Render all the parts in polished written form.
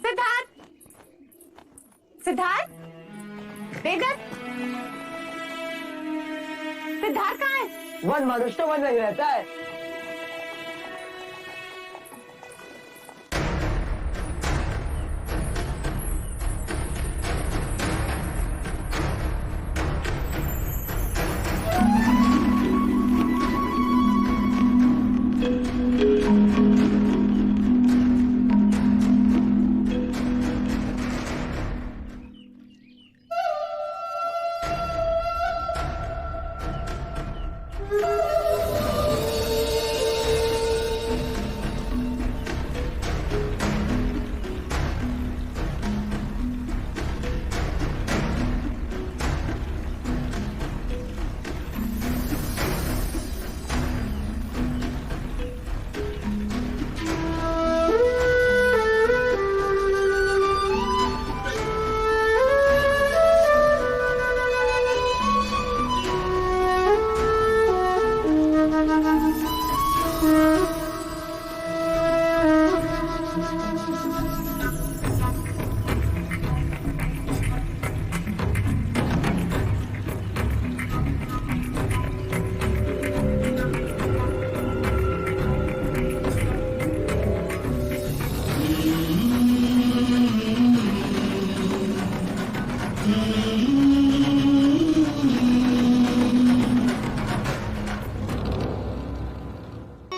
सिद्धार्थ, सिद्धार्थ, देवदत्त, सिद्धार्थ कहाँ है? वन मनुष्य तो वन में ही रहता है।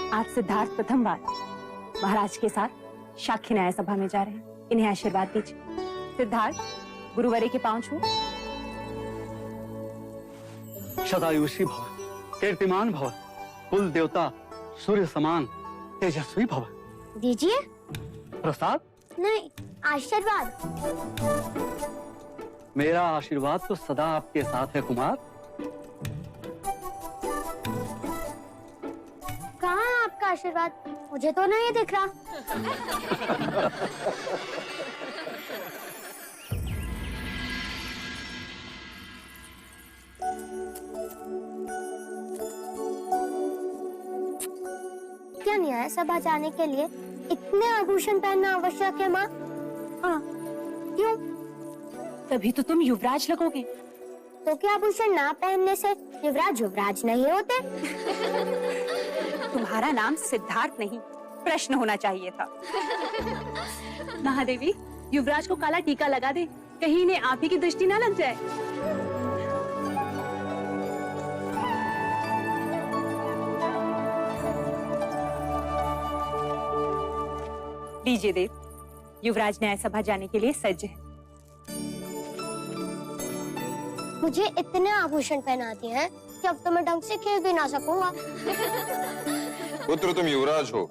आज सिद्धार्थ प्रथम बार महाराज के साथ साक्षी न्याय सभा में जा रहे हैं। इन्हें आशीर्वाद दीजिए। सिद्धार्थ, गुरुवरे के पांव छू। सदायुषी भव, कीर्तिमान भव, कुल देवता सूर्य समान तेजस्वी भव। दीजिए। प्रसाद नहीं, आशीर्वाद। मेरा आशीर्वाद तो सदा आपके साथ है कुमार। कहाँ है आपका आशीर्वाद? मुझे तो नहीं दिख रहा। क्या न्याय सभा जाने के लिए इतने आभूषण पहनना आवश्यक है माँ? हाँ, क्यों? तभी तो तुम युवराज लगोगे। तो क्या आभूषण ना पहनने से युवराज युवराज नहीं होते? तुम्हारा नाम सिद्धार्थ नहीं, प्रश्न होना चाहिए था। महादेवी, युवराज को काला टीका लगा दे, कहीं इन्हें आप ही की दृष्टि ना लग जाए। लीजिए देव, युवराज न्याय सभा जाने के लिए सज्ज है। मुझे इतने आभूषण पहनाते हैं कि अब तो मैं ढंग से खेल भी ना सकूंगा। पुत्र, तुम युवराज हो,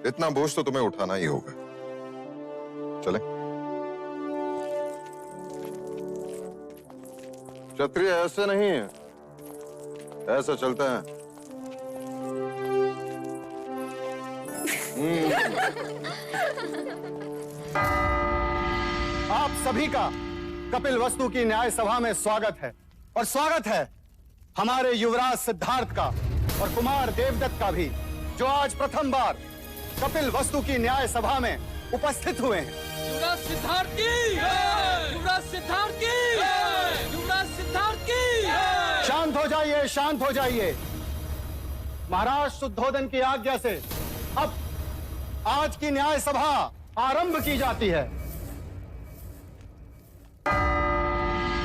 इतना बोझ तो तुम्हें उठाना ही होगा। चले। क्षत्रिय ऐसे नहीं है, ऐसा चलता है। आप सभी का कपिल वस्तु की न्याय सभा में स्वागत है। और स्वागत है हमारे युवराज सिद्धार्थ का और कुमार देवदत्त का भी, जो आज प्रथम बार कपिल वस्तु की न्याय सभा में उपस्थित हुए हैं। युवराज सिद्धार्थ की! युवराज सिद्धार्थ की! युवराज सिद्धार्थ की! शांत हो जाइए, शांत हो जाइए। महाराज शुद्धोदन की आज्ञा से अब आज की न्याय सभा आरंभ की जाती है।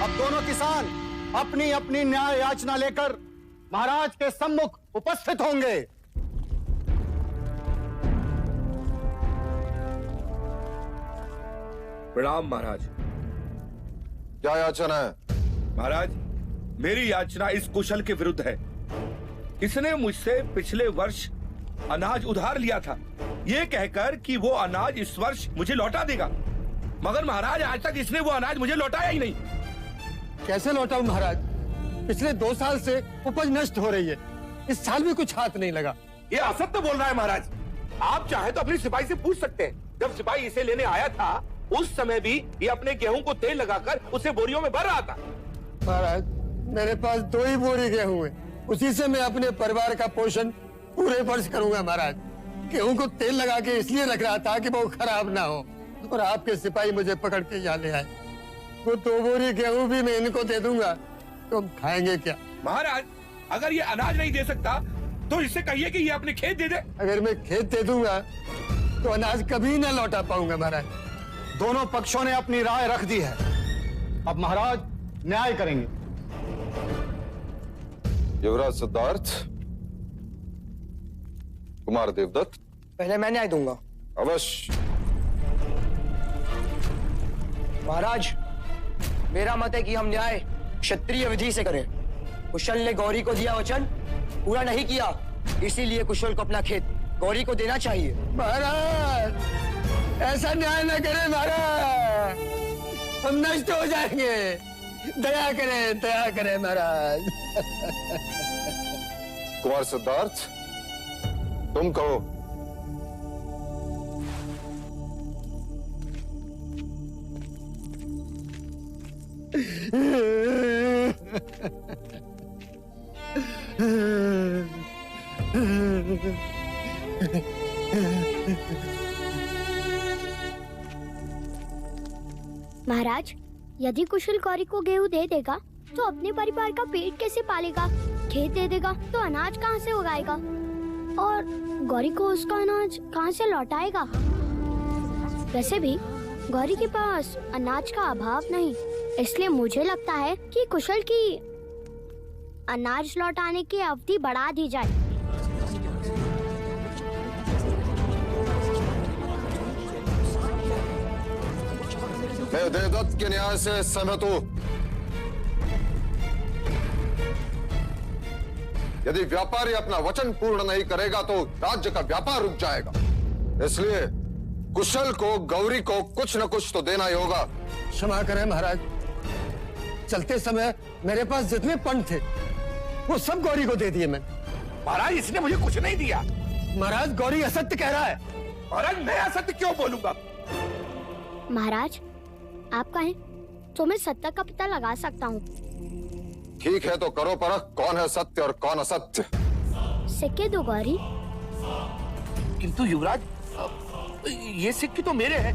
अब दोनों किसान अपनी अपनी न्याय याचना लेकर महाराज के सम्मुख उपस्थित होंगे। प्रणाम महाराज। क्या याचना है? महाराज, मेरी याचना इस कुशल के विरुद्ध है। इसने मुझसे पिछले वर्ष अनाज उधार लिया था, ये कहकर कि वो अनाज इस वर्ष मुझे लौटा देगा, मगर महाराज आज तक इसने वो अनाज मुझे लौटाया ही नहीं। कैसे लौटाऊं महाराज? पिछले 2 साल से उपज नष्ट हो रही है, इस साल भी कुछ हाथ नहीं लगा। ये असत्य बोल रहा है महाराज। आप चाहे तो अपनी सिपाही से पूछ सकते हैं। जब सिपाही इसे लेने आया था उस समय भी ये अपने गेहूं को तेल लगाकर उसे बोरियों में भर रहा था। महाराज, मेरे पास 2 ही बोरी गेहूं है, उसी से मैं अपने परिवार का पोषण पूरे वर्ष करूंगा। महाराज, गेहूं को तेल लगा के इसलिए रख रहा था कि वो खराब ना हो, और आपके सिपाही मुझे पकड़ के यहाँ ले आए। वो 2 बोरी गेहूं भी मैं इनको दे दूंगा तो हम खाएंगे क्या? महाराज, अगर ये अनाज नहीं दे सकता तो इससे कहिए कि ये अपने खेत दे दे। अगर मैं खेत दे दूंगा तो अनाज कभी ना लौटा पाऊंगा महाराज। दोनों पक्षों ने अपनी राय रख दी है। अब महाराज न्याय करेंगे। युवराज सिद्धार्थ, कुमार देवदत्त। पहले मैं न्याय दूंगा। अवश्य। महाराज, मेरा मत है कि हम न्याय क्षत्रिय विधि से करें। कुशल ने गौरी को दिया वचन पूरा नहीं किया, इसीलिए कुशल को अपना खेत गौरी को देना चाहिए। महाराज ऐसा न्याय न करें महाराज, हम नष्ट हो जाएंगे। दया करें महाराज। कुमार सिद्धार्थ, तुम कहो। महाराज, यदि कुशल गौरी को गेहूं दे देगा तो अपने परिवार का पेट कैसे पालेगा? खेत दे देगा तो अनाज कहाँ से उगाएगा? और गौरी को उसका अनाज कहाँ से लौटाएगा? वैसे भी गौरी के पास अनाज का अभाव नहीं, इसलिए मुझे लगता है कि कुशल की अनाज लौटाने की अवधि बढ़ा दी जाए। मैं देवदत्त के न्याय से सहमत हूं। यदि व्यापारी अपना वचन पूर्ण नहीं करेगा तो राज्य का व्यापार रुक जाएगा। इसलिए कुशल को, गौरी को कुछ न कुछ तो देना ही होगा। क्षमा करें महाराज, चलते समय मेरे पास जितने पंड थे वो सब गौरी को दे दिए मैं। महाराज, इसने मुझे कुछ नहीं दिया। महाराज, गौरी असत्य कह रहा है। महाराज, मैं असत्य क्यों बोलूंगा? महाराज, आप कहें तो मैं सत्य का पता लगा सकता हूँ। ठीक है तो करो परख, कौन है सत्य और कौन असत्य। सिक्के दो गौरी। किंतु युवराज, ये सिक्के तो मेरे हैं।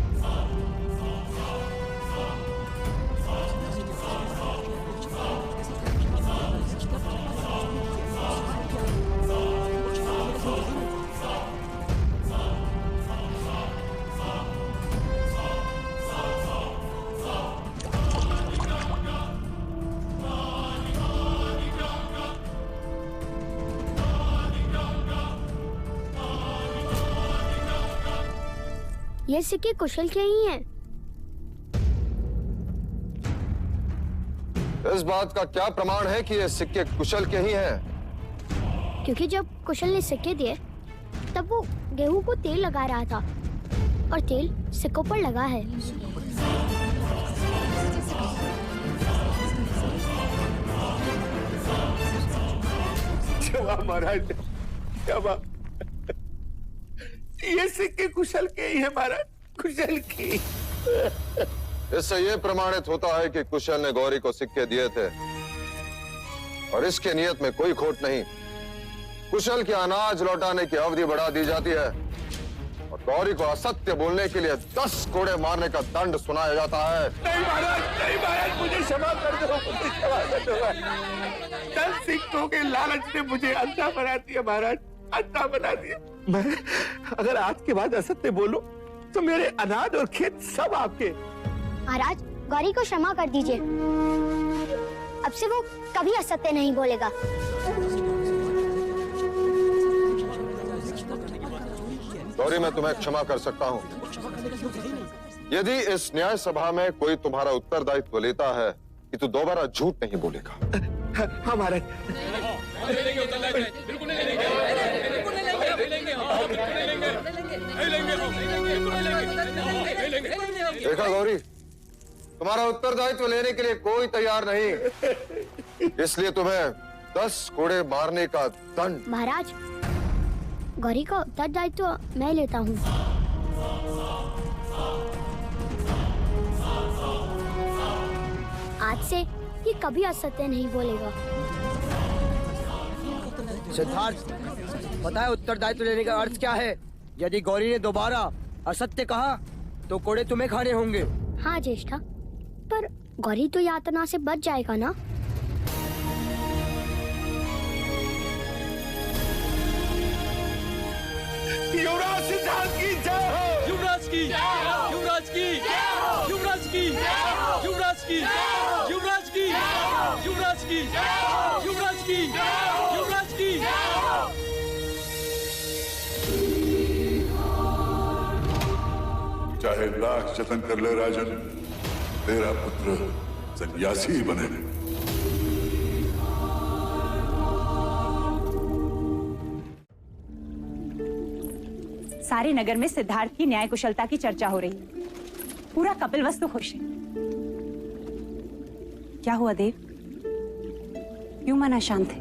ये सिक्के कुशल के ही हैं। इस बात का क्या प्रमाण है कि ये सिक्के कुशल के ही हैं? क्योंकि जब कुशल ने सिक्के दिए तब वो गेहूं को तेल लगा रहा था और तेल सिक्कों पर लगा है। महाराज, ये सिक्के कुशल के ही है महाराज, कुशल की। इससे ये प्रमाणित होता है कि कुशल ने गौरी को सिक्के दिए थे और इसके नियत में कोई खोट नहीं। कुशल के अनाज लौटाने की अवधि बढ़ा दी जाती है और गौरी को असत्य बोलने के लिए 10 कोड़े मारने का दंड सुनाया जाता है। नहीं महाराज, नहीं महाराज, मुझे क्षमा कर दो, मुझे क्षमा कर दो। 10 सिक्कों के लालच ने मुझे अंधा बना दिया महाराज, अंधा बना दिया। मैं अगर आज के बाद असत्य बोलूं तो मेरे अनाज और खेत सब आपके। महाराज, गौरी को क्षमा कर दीजिए। अब से वो कभी असत्य नहीं बोलेगा। गौरी, मैं तुम्हें क्षमा कर सकता हूँ यदि इस न्याय सभा में कोई तुम्हारा उत्तरदायित्व लेता है कि तू दोबारा झूठ नहीं बोलेगा। हाँ महाराज। देखा गौरी, तुम्हारा उत्तरदायित्व लेने के लिए कोई तैयार नहीं, इसलिए तुम्हें 10 कोड़े मारने का दंड। महाराज, गौरी का उत्तरदायित्व मैं लेता हूँ। आज से ये कभी असत्य नहीं बोलेगा। सिद्धार्थ, पता है उत्तरदायित्व लेने का अर्थ क्या है? यदि गौरी ने दोबारा असत्य कहा तो कोड़े तुम्हें खाने होंगे। हाँ ज्येष्ठा, पर गौरी तो यातना से बच जाएगा ना? युवराज सिद्धार्थ की जय हो। युवराज की, युवराज की, युवराज की, युवराज की, युवराज की, युवराज की, युवराज की, युवराज की। चाहे लाख जतन कर ले राजन, तेरा पुत्र सन्यासी ही बने। सारे नगर में सिद्धार्थ की न्याय कुशलता की चर्चा हो रही है। पूरा कपिलवस्तु खुश है। क्या हुआ देव, क्यों मन अशांत है?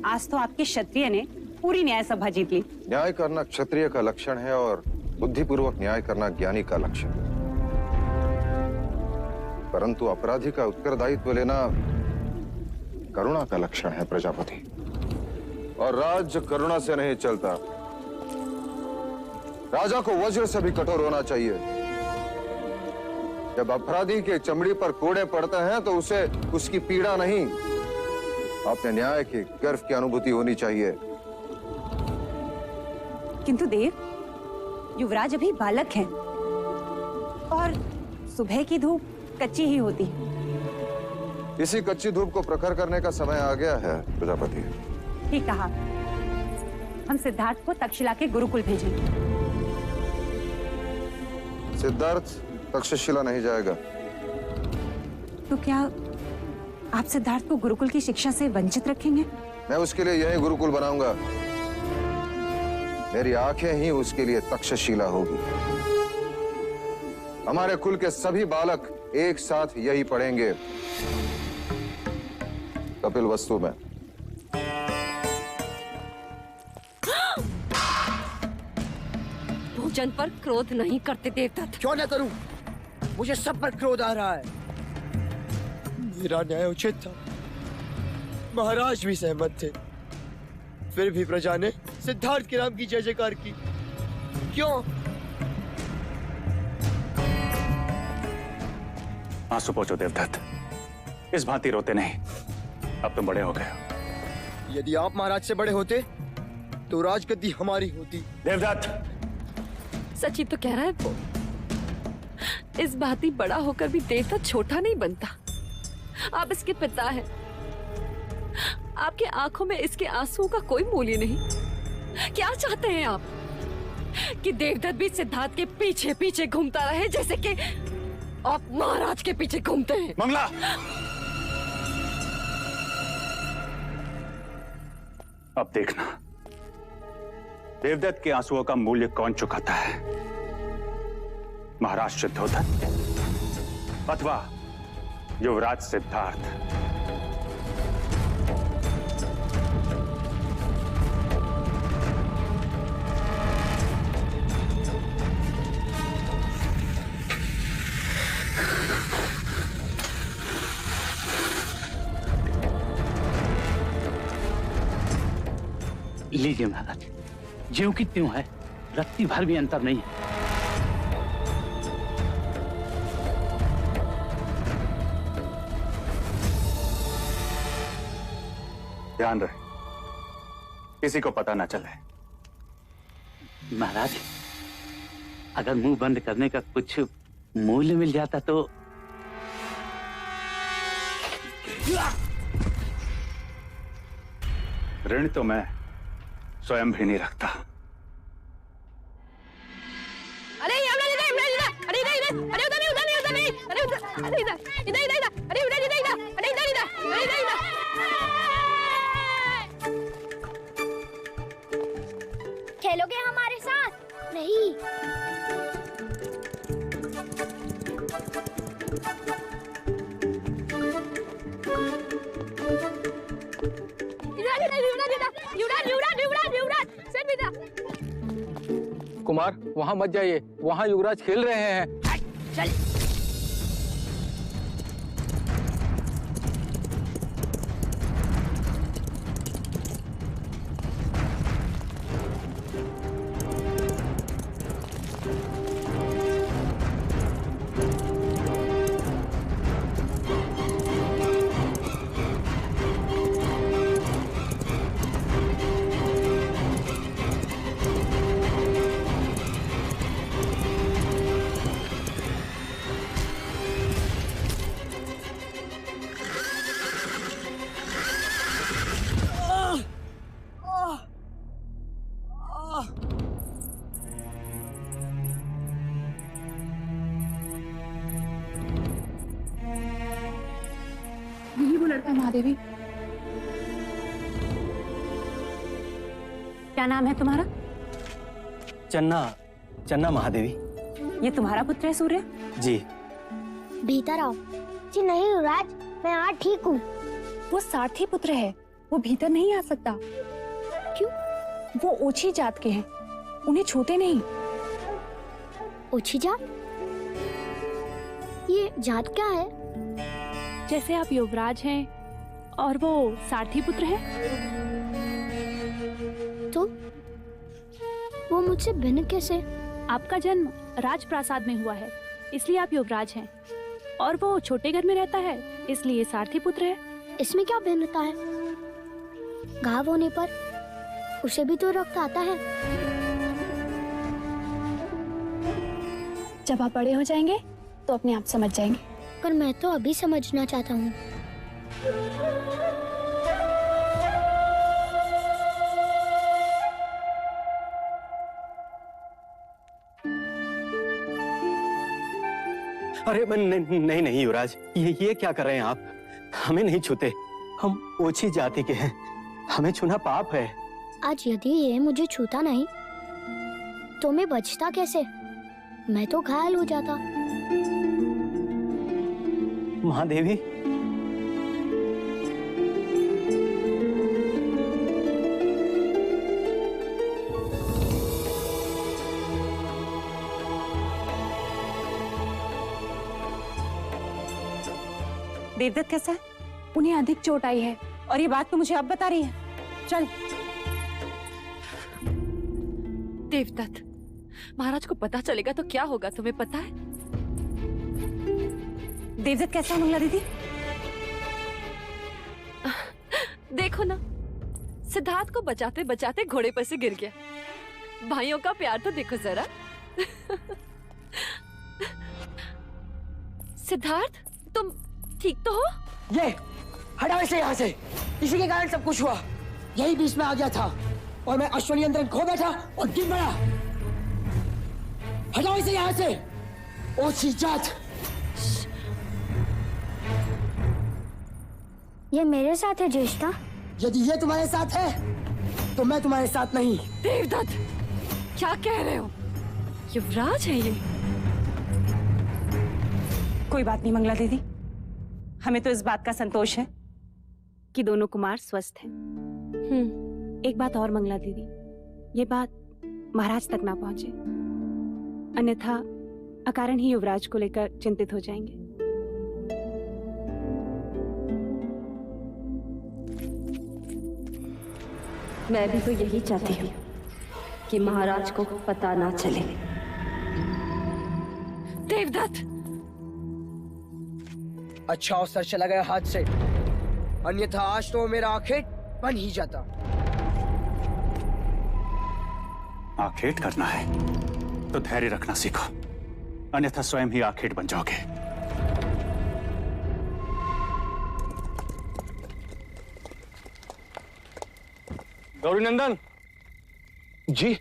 आज तो आपके क्षत्रिय ने पूरी न्याय सभा जीत ली। न्याय करना क्षत्रिय का लक्षण है और बुद्धिपूर्वक न्याय करना ज्ञानी का लक्षण। परंतु अपराधी का उत्तरदायित्व लेना करुणा का लक्षण है प्रजापति। और राज्य करुणा से नहीं चलता। राजा को वज्र से भी कठोर होना चाहिए। जब अपराधी के चमड़ी पर कोड़े पड़ते हैं तो उसे उसकी पीड़ा नहीं, अपने न्याय के गर्व की अनुभूति होनी चाहिए। किंतु देव, युवराज अभी बालक हैं और सुबह की धूप कच्ची ही होती है। इसी कच्ची धूप को प्रखर करने का समय आ गया है प्रजापति। ठीक कहा। हम सिद्धार्थ को तक्षशिला के गुरुकुल भेजेंगे। सिद्धार्थ तक्षशिला नहीं जाएगा। तो क्या आप सिद्धार्थ को गुरुकुल की शिक्षा से वंचित रखेंगे? मैं उसके लिए यही गुरुकुल बनाऊंगा। मेरी आंखें ही उसके लिए तक्षशिला होगी। हमारे कुल के सभी बालक एक साथ यही पढ़ेंगे, कपिलवस्तु में। भोजन पर क्रोध नहीं करते देवदत्त। क्यों न करूं? मुझे सब पर क्रोध आ रहा है। मेरा न्याय उचित था, महाराज भी सहमत थे, फिर भी प्रजा ने सिद्धार्थ के नाम की जय जयकार की। क्यों? आंसू पोंछो देवदत्त, इस भांति रोते नहीं। अब तुम बड़े हो गए हो। यदि आप महाराज से बड़े होते तो राजगद्दी हमारी होती। देवदत्त, सची तो कह रहा है वो। इस भांति बड़ा होकर भी देवदत्त छोटा नहीं बनता। आप इसके पिता हैं। आपके आंखों में इसके आंसुओं का कोई मूल्य नहीं। क्या चाहते हैं आप? कि देवदत्त भी सिद्धार्थ के पीछे पीछे घूमता रहे जैसे कि आप महाराज के पीछे घूमते हैं? मंगला, अब देखना देवदत्त के आंसुओं का मूल्य कौन चुकाता है, महाराज शुद्धोधन अथवा युवराज सिद्धार्थ। लीजिए महाराज, ज्यों की त्यों है, रत्ती भर भी अंतर नहीं है। ध्यान रहे, किसी को पता ना चले। महाराज, अगर मुंह बंद करने का कुछ मूल्य मिल जाता तो। ऋण तो मैं स्वयं भी नहीं रखता। अरे अरे उधर नहीं, उधर नहीं, उधर नहीं, अरे उधर, अरे इधर, इधर, इधर, इधर, अरे उधर, इधर, इधर, अरे इधर, इधर, अरे इधर, इधर। खेलोगे हमारे साथ? नहीं। कुमार, वहाँ मत जाइए, वहाँ युवराज खेल रहे हैं। चल। लड़का है महादेवी। क्या नाम है तुम्हारा? चन्ना महादेवी। ये तुम्हारा पुत्र है सूर्य? जी। भीतर आओ। जी नहीं युवराज, मैं आज ठीक हूँ। वो सारथी पुत्र है, वो भीतर नहीं आ सकता। क्यों? वो ओछी जात के हैं, उन्हें छूते नहीं। ओछी जात? ये जात क्या है? जैसे आप युवराज हैं और वो सारथी पुत्र है। तो वो मुझसे भिन्न कैसे? आपका जन्म राजप्रासाद में हुआ है, इसलिए आप युवराज हैं, और वो छोटे घर में रहता है, इसलिए सारथी पुत्र है। इसमें क्या भिन्नता है? घाव होने पर उसे भी तो रक्त आता है। जब आप बड़े हो जाएंगे तो अपने आप समझ जाएंगे। पर मैं तो अभी समझना चाहता हूँ। अरे नहीं युवराज, ये क्या कर रहे हैं आप? हमें नहीं छूते, हम ओछी जाति के हैं, हमें छूना पाप है। आज यदि ये मुझे छूता नहीं तो मैं बचता कैसे? मैं तो घायल हो जाता। महादेवी, देवदत्त कैसा है? उन्हें अधिक चोट आई है, और ये बात तो मुझे अब बता रही है। चल। देवदत्त, महाराज को पता चलेगा तो क्या होगा, तुम्हें पता है? देवदत्त कैसा है मंगला दीदी? देखो ना, सिद्धार्थ को बचाते बचाते घोड़े पर से गिर गया। भाइयों का प्यार तो देखो जरा। सिद्धार्थ, तुम ठीक तो हो? ये हटाओ इसे यहाँ से। इसी के कारण सब कुछ हुआ। यही बीच में आ गया था और मैं अश्वनी अंदर खो बैठा और गिर पड़ा। हटाओ इसे यहाँ से। ओछी जात। ये मेरे साथ है ज्येष्ठा। यदि ये तुम्हारे साथ है तो मैं तुम्हारे साथ नहीं। देवदत्त, क्या कह रहे हो? युवराज है ये। कोई बात नहीं मंगला दीदी, हमें तो इस बात का संतोष है कि दोनों कुमार स्वस्थ हैं। एक बात और मंगला दीदी, ये बात महाराज तक ना पहुंचे, अन्यथा अकारण ही युवराज को लेकर चिंतित हो जाएंगे। मैं भी तो यही चाहती हूँ कि महाराज को पता ना चले। देवदत्त, अच्छा अवसर चला गया हाथ से, अन्यथा आज तो मेरा आखेट बन ही जाता। आखेट करना है तो धैर्य रखना सीखो, अन्यथा स्वयं ही आखेट बन जाओगे। गौरीनंदन जी।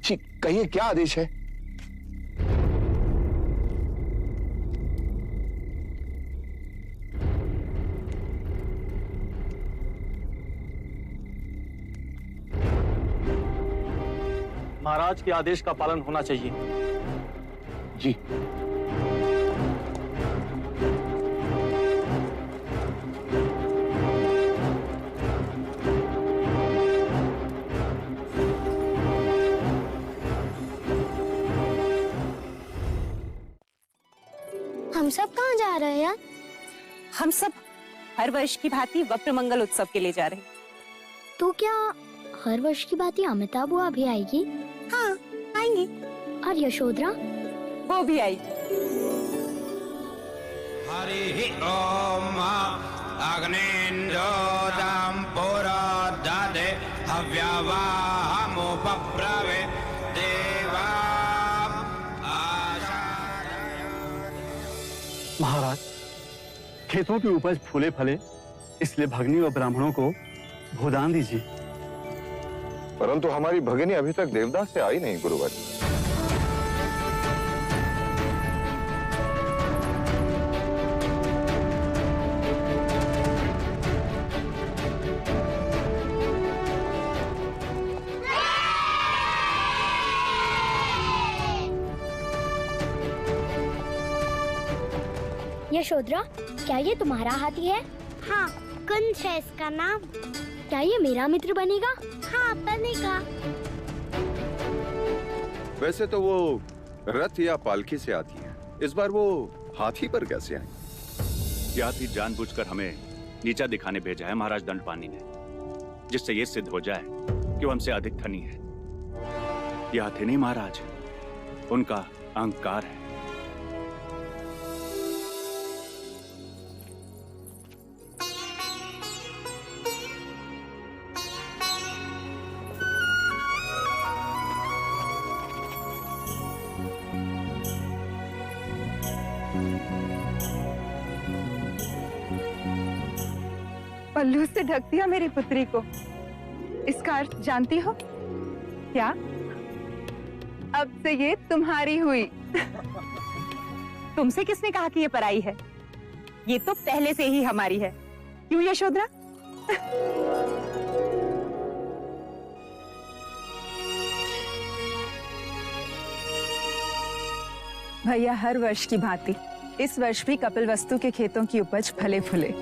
जी कहिए, क्या आदेश है? महाराज के आदेश का पालन होना चाहिए। जी। हम सब कहाँ जा रहे हैं यार? हम सब हर वर्ष की भांति वक्र मंगल उत्सव के लिए जा रहे हैं। तो क्या हर वर्ष की भांति अमिता बुआ भी आएगी? हाँ, आएंगी। और यशोधरा? वो भी आएगी। हरि ओम अग्निञ्जोतं पुरोदधे हव्यवाहमुपब्रवे देवा। महाराज, खेतों की उपज फूले फले, इसलिए भगनी और ब्राह्मणों को भोदान दीजिए। परंतु हमारी भगिनी अभी तक देवदास से आई नहीं गुरुवर। यशोधरा, क्या ये तुम्हारा हाथी है? हाँ, कुंज है इसका नाम। क्या ये मेरा मित्र बनेगा? हाँ, बनेगा। वैसे तो वो रथ या पालकी से आती है, इस बार वो हाथी पर कैसे आई? यह हाथी जानबूझकर हमें नीचा दिखाने भेजा है महाराज दंडपानी ने, जिससे ये सिद्ध हो जाए कि वो हमसे अधिक धनी है। यह हाथी नहीं महाराज, उनका अहंकार है। पल्लू से ढक दिया मेरी पुत्री को। इसका अर्थ जानती हो क्या? अब से ये तुम्हारी हुई। तुमसे किसने कहा कि ये पराई है? ये तो पहले से ही हमारी है। क्यों यशोधरा? भैया, हर वर्ष की भांति इस वर्ष भी कपिलवस्तु के खेतों की उपज फले फूले।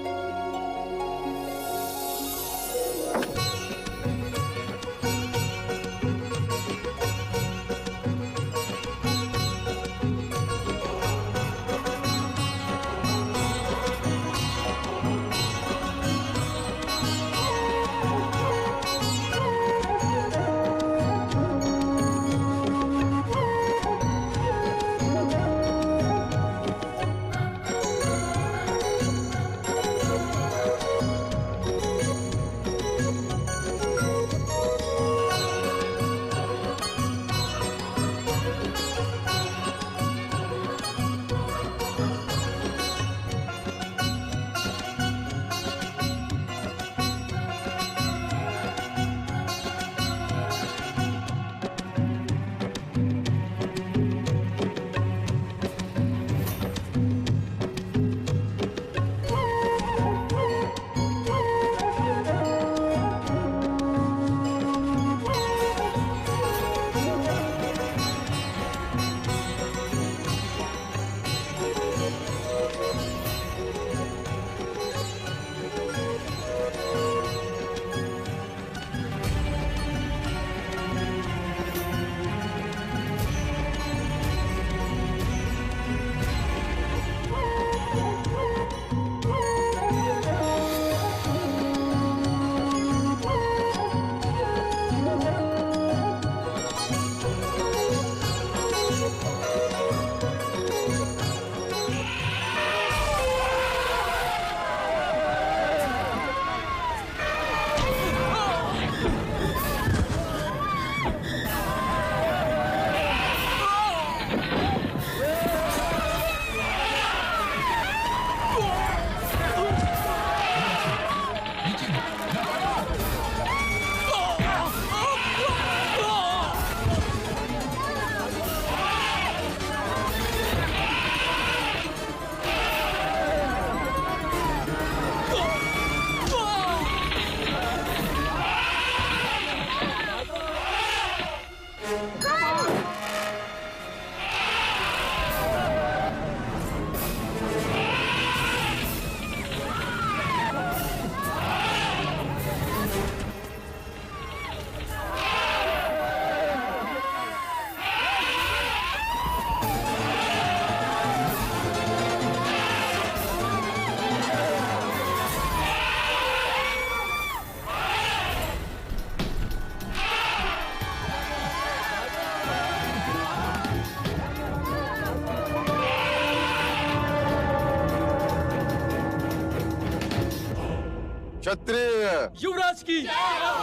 क्षत्रिय युवराज की,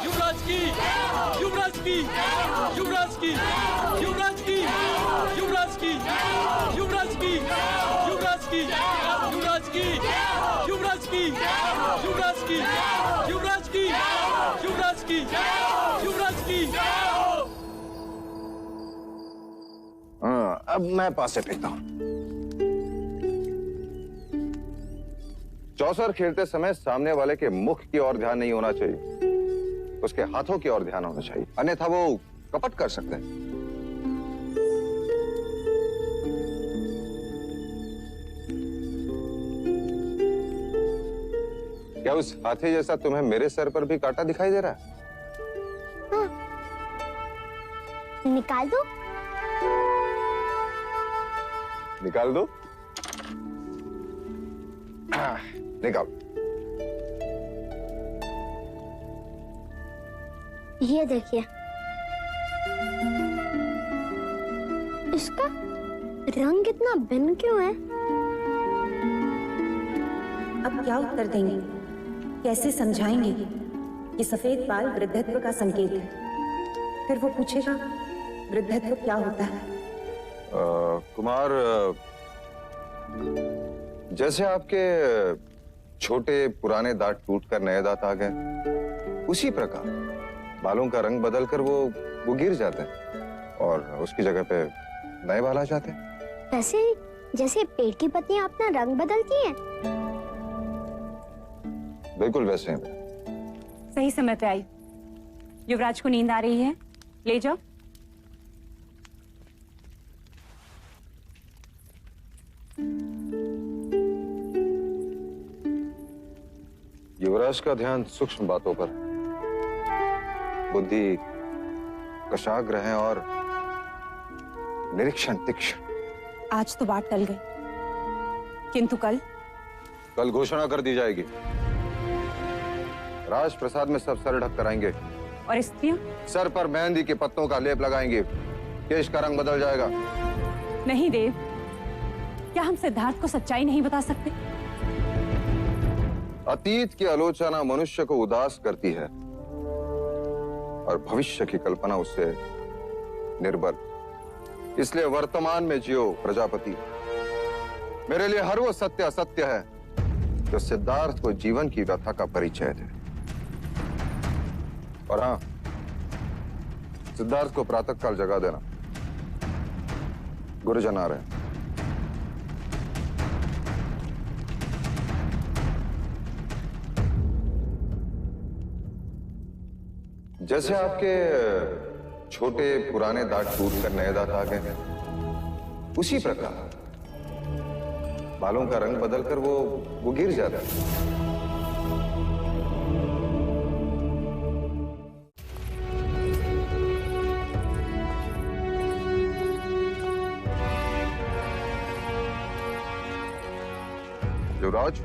युवराज की, युवराज की, युवराज की, युवराज की, युवराज की, युवराज की, युवराज की, युवराज की, युवराज की, युवराज की, युवराज की, युवराज की, युवराज की। हाँ, अब मैं पासे फेंकता हूँ। चौसर खेलते समय सामने वाले के मुख की ओर ध्यान नहीं होना चाहिए, उसके हाथों की ओर ध्यान होना चाहिए, अन्यथा वो कपट कर सकते हैं। क्या उस हाथी जैसा तुम्हें मेरे सर पर भी कांटा दिखाई दे रहा है? हाँ। निकाल दो। निकाल दो। निकाल। ये देखिए, इसका रंग इतना भिन्न क्यों है? अब क्या उत्तर देंगे, कैसे समझाएंगे कि सफेद बाल वृद्धत्व का संकेत है? फिर वो पूछेगा वृद्धत्व क्या होता है? कुमार, जैसे आपके छोटे पुराने दांत टूटकर नए दांत आ गए, उसी प्रकार बालों का रंग बदलकर वो गिर जाते हैं और उसकी जगह पे नए बाल आ जाते हैं। वैसे जैसे पेड़ की पत्तियां अपना रंग बदलती हैं। बिल्कुल वैसे हैं। सही समय पे आई। युवराज को नींद आ रही है, ले जाओ। युवराज का ध्यान सूक्ष्म बातों पर, बुद्धि कशाग्र है और निरीक्षण तीक्ष्ण। आज तो बात टल गई, किंतु कल घोषणा कर दी जाएगी। राज प्रसाद में सब सर ढक कराएंगे और स्त्रियां सर पर मेहंदी के पत्तों का लेप लगाएंगे। केश का रंग बदल जाएगा। नहीं देव, क्या हम सिद्धार्थ को सच्चाई नहीं बता सकते? अतीत की आलोचना मनुष्य को उदास करती है और भविष्य की कल्पना उससे निर्बल। इसलिए वर्तमान में जियो प्रजापति। मेरे लिए हर वो सत्य असत्य है जो सिद्धार्थ को जीवन की व्यथा का परिचय दे। और हाँ, सिद्धार्थ को प्रातःकाल जगा देना, गुरुजन आ रहे हैं। जैसे आपके छोटे पुराने दांत टूटकर नए दांत आ गए, उसी प्रकार बालों का रंग बदलकर वो गिर जाता है। युवराज,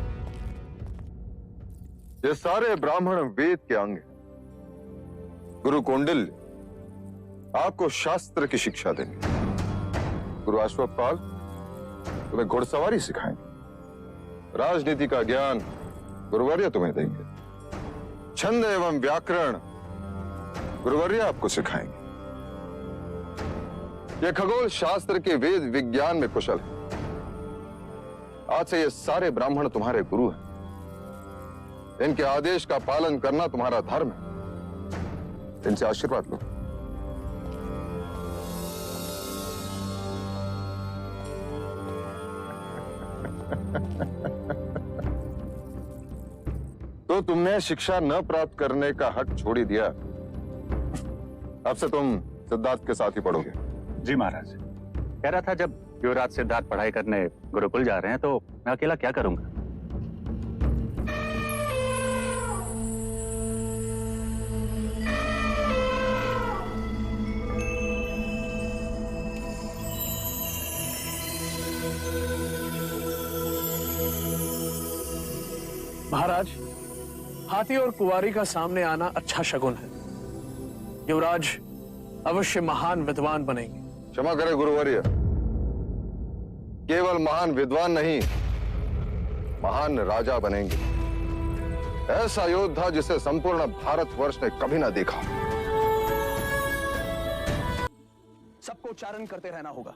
ये सारे ब्राह्मण वेद के अंग हैं। गुरु कौंडिल्य आपको शास्त्र की शिक्षा देंगे। गुरु अश्वत्थपाल तुम्हें घुड़सवारी सिखाएंगे। राजनीति का ज्ञान गुरुवर्य तुम्हें देंगे। छंद एवं व्याकरण गुरुवर्य आपको सिखाएंगे। ये खगोल शास्त्र के वेद विज्ञान में कुशल है। आज से ये सारे ब्राह्मण तुम्हारे गुरु हैं। इनके आदेश का पालन करना तुम्हारा धर्म है। इनसे आशीर्वाद लो। तो तुमने शिक्षा न प्राप्त करने का हक छोड़ ही दिया। अब से तुम सिद्धार्थ के साथ ही पढ़ोगे। जी महाराज। कह रहा था जब युवराज सिद्धार्थ पढ़ाई करने गुरुकुल जा रहे हैं तो मैं अकेला क्या करूंगा। महाराज, हाथी और कुंवारी का सामने आना अच्छा शगुन है। युवराज अवश्य महान विद्वान बनेंगे। क्षमा करें गुरुवर्य, केवल महान विद्वान नहीं, महान राजा बनेंगे। ऐसा योद्धा जिसे संपूर्ण भारतवर्ष ने कभी ना देखा। सबको उच्चारण करते रहना होगा।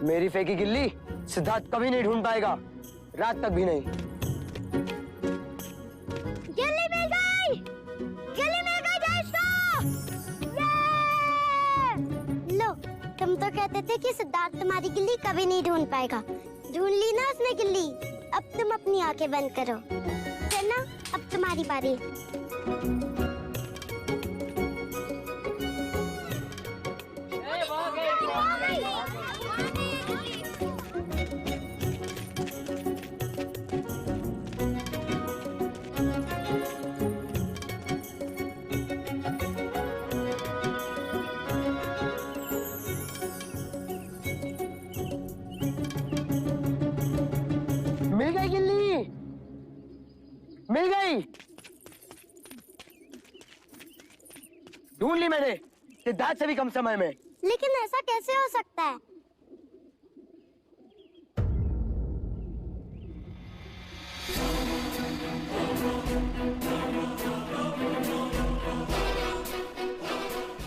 मेरी फेंकी गिल्ली सिद्धार्थ कभी नहीं ढूंढ पाएगा, रात तक भी नहीं। गिल्ली मिल गई। कहते थे कि सिद्धार्थ तुम्हारी गिल्ली कभी नहीं ढूंढ पाएगा। ढूंढ ली ना उसने गिल्ली। अब तुम अपनी आंखें बंद करो। चलना, अब तुम्हारी बारी। मिल गई गिल्ली, मिल गई। ढूंढ ली मैंने, सिद्धार्थ से भी कम समय में। लेकिन ऐसा कैसे हो सकता है?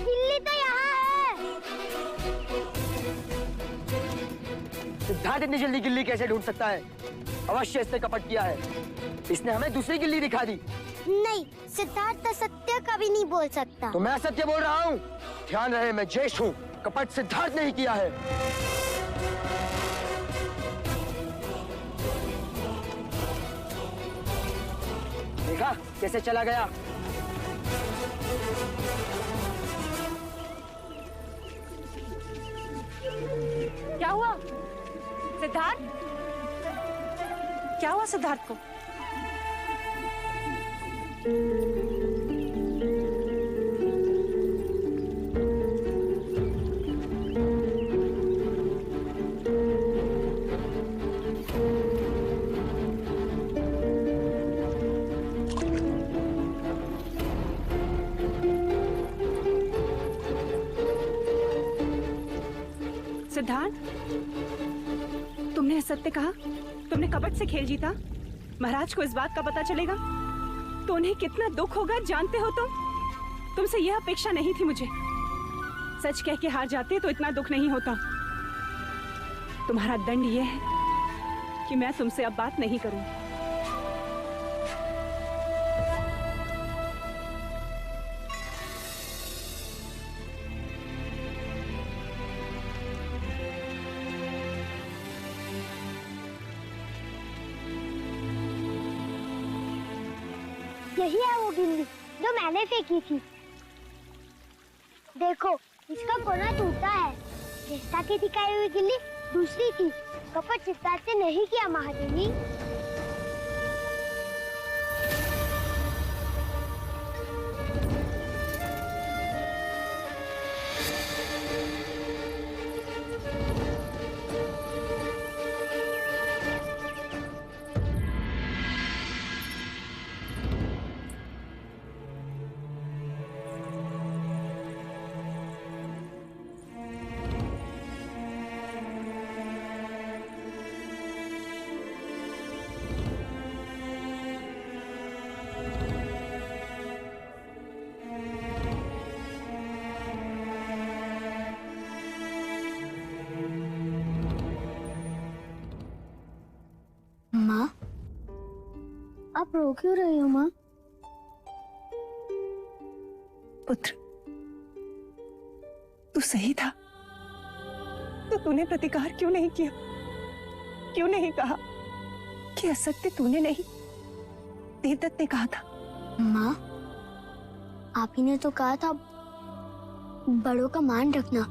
गिल्ली तो यहाँ है। सिद्धार्थ इतनी जल्दी गिल्ली कैसे ढूंढ सकता है? अवश्य इसने कपट किया है। इसने हमें दूसरी गिल्ली दिखा दी। नहीं, सिद्धार्थ सत्य कभी नहीं बोल सकता। तो मैं सत्य बोल रहा हूँ। ध्यान रहे, मैं ज्येष्ठ हूँ। कपट सिद्धार्थ ने ही किया है। देखा कैसे चला गया। क्या हुआ सिद्धार्थ? क्या हुआ सिद्धार्थ को? सिद्धार्थ, तुमने सत्य कहा? तुमने कपट से खेल जीता? महाराज को इस बात का पता चलेगा तो उन्हें कितना दुख होगा, जानते हो तुम? तुमसे यह अपेक्षा नहीं थी मुझे। सच कह के हार जाते तो इतना दुख नहीं होता। तुम्हारा दंड यह है कि मैं तुमसे अब बात नहीं करूं। यही है वो गिल्ली जो मैंने फेंकी थी। देखो, इसका कोना टूटा है। जैसा कि दिखाई हुई गिल्ली दूसरी थी। कपट सिद्धार्थ ने नहीं किया महादेवी। माँ, आप रो क्यों रही हो माँ? पुत्र, तू सही था तो तूने प्रतिकार क्यों नहीं किया? क्यों नहीं कहा कि असत्य तूने नहीं, देवदत्त ने कहा था? माँ, आप ही ने तो कहा था बड़ों का मान रखना।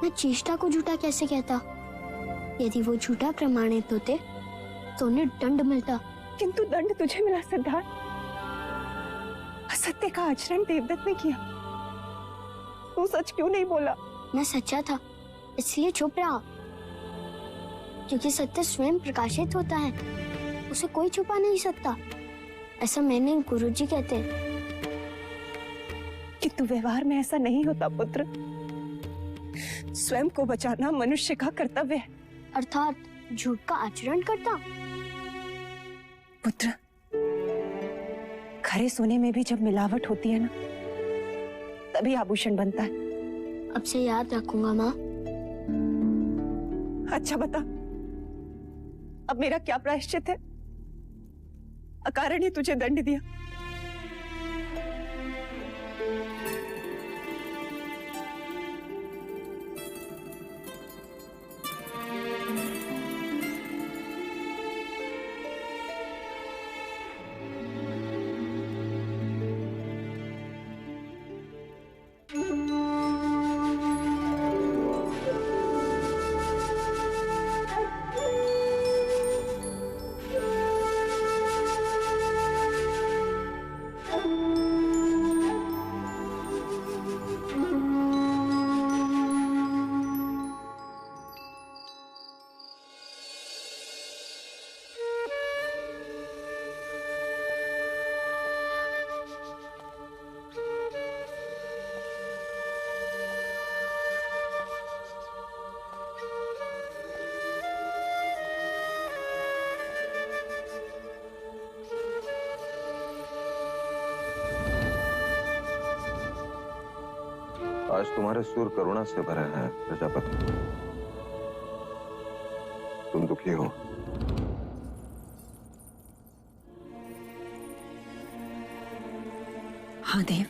मैं चेष्टा को झूठा कैसे कहता? यदि वो झूठा प्रमाणित होते तो उन्हें दंड मिलता। किंतु दंड तुझे मिला सिद्धार्थ। असत्य का आचरण देवदत्त ने किया। तू सच क्यों नहीं बोला? मैं सच्चा था इसलिए चुप रहा। क्योंकि सत्य स्वयं प्रकाशित होता है, उसे कोई छुपा नहीं सकता। ऐसा मैंने गुरुजी कहते हैं। किंतु व्यवहार में ऐसा नहीं होता पुत्र। स्वयं को बचाना मनुष्य का कर्तव्य है। अर्थात झूठ का आचरण करता। पुत्र, खरे सोने में भी जब मिलावट होती है ना, तभी आभूषण बनता है। अब से याद रखूंगा माँ। अच्छा बता, अब मेरा क्या प्रायश्चित है? अकारण ही तुझे दंड दिया। आज तुम्हारे सुर करुणा से भरे हैं प्रजापति। तुम दुखी हो। हाँ देव,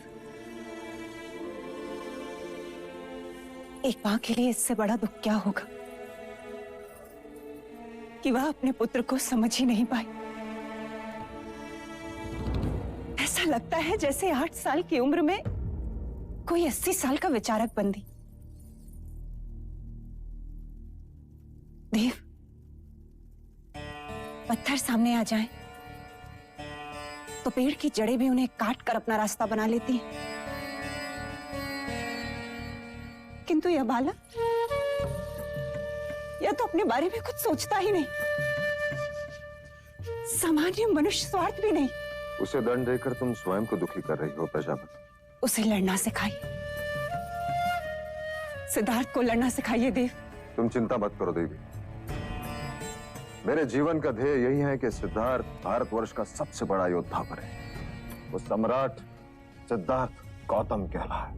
एक मां के लिए इससे बड़ा दुख क्या होगा कि वह अपने पुत्र को समझ ही नहीं पाई। ऐसा लगता है जैसे 8 साल की उम्र में कोई 80 साल का विचारक बन दी। देव, पत्थर सामने आ जाएं, तो पेड़ की जड़ें भी उन्हें काट कर अपना रास्ता बना लेती हैं। किंतु यह बालक, यह तो अपने बारे में कुछ सोचता ही नहीं। सामान्य मनुष्य स्वार्थ भी नहीं। उसे दंड देकर तुम स्वयं को दुखी कर रही हो प्रजापति। उसे लड़ना सिखाइए, सिद्धार्थ को लड़ना सिखाइए देव। तुम चिंता मत करो देवी। मेरे जीवन का ध्येय यही है कि सिद्धार्थ भारतवर्ष का सबसे बड़ा योद्धा बने। वो सम्राट सिद्धार्थ गौतम कहलाए।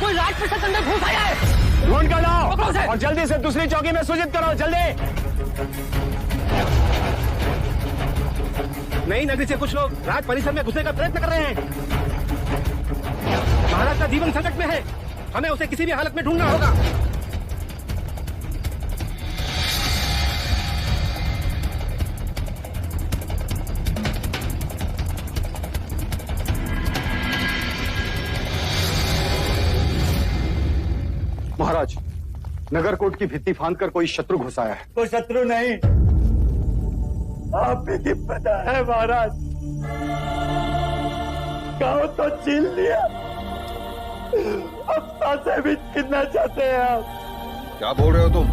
कोई राजप्रसाद अंदर घुस आया है। ढूंढ कर लाओ और जल्दी से दूसरी चौकी में सूचित करो, जल्दी। नई नगरी से कुछ लोग राज परिसर में घुसने का प्रयत्न कर रहे हैं। महाराज का जीवन संकट में है, हमें उसे किसी भी हालत में ढूंढना होगा। महाराज, नगरकोट की भित्ति फांदकर कोई शत्रु घुस आया है। कोई शत्रु नहीं, आप ही की पता है महाराज। गांव तो छीन लिया, अब सांसें भी छीनना चाहते हैं आप। क्या बोल रहे हो तुम?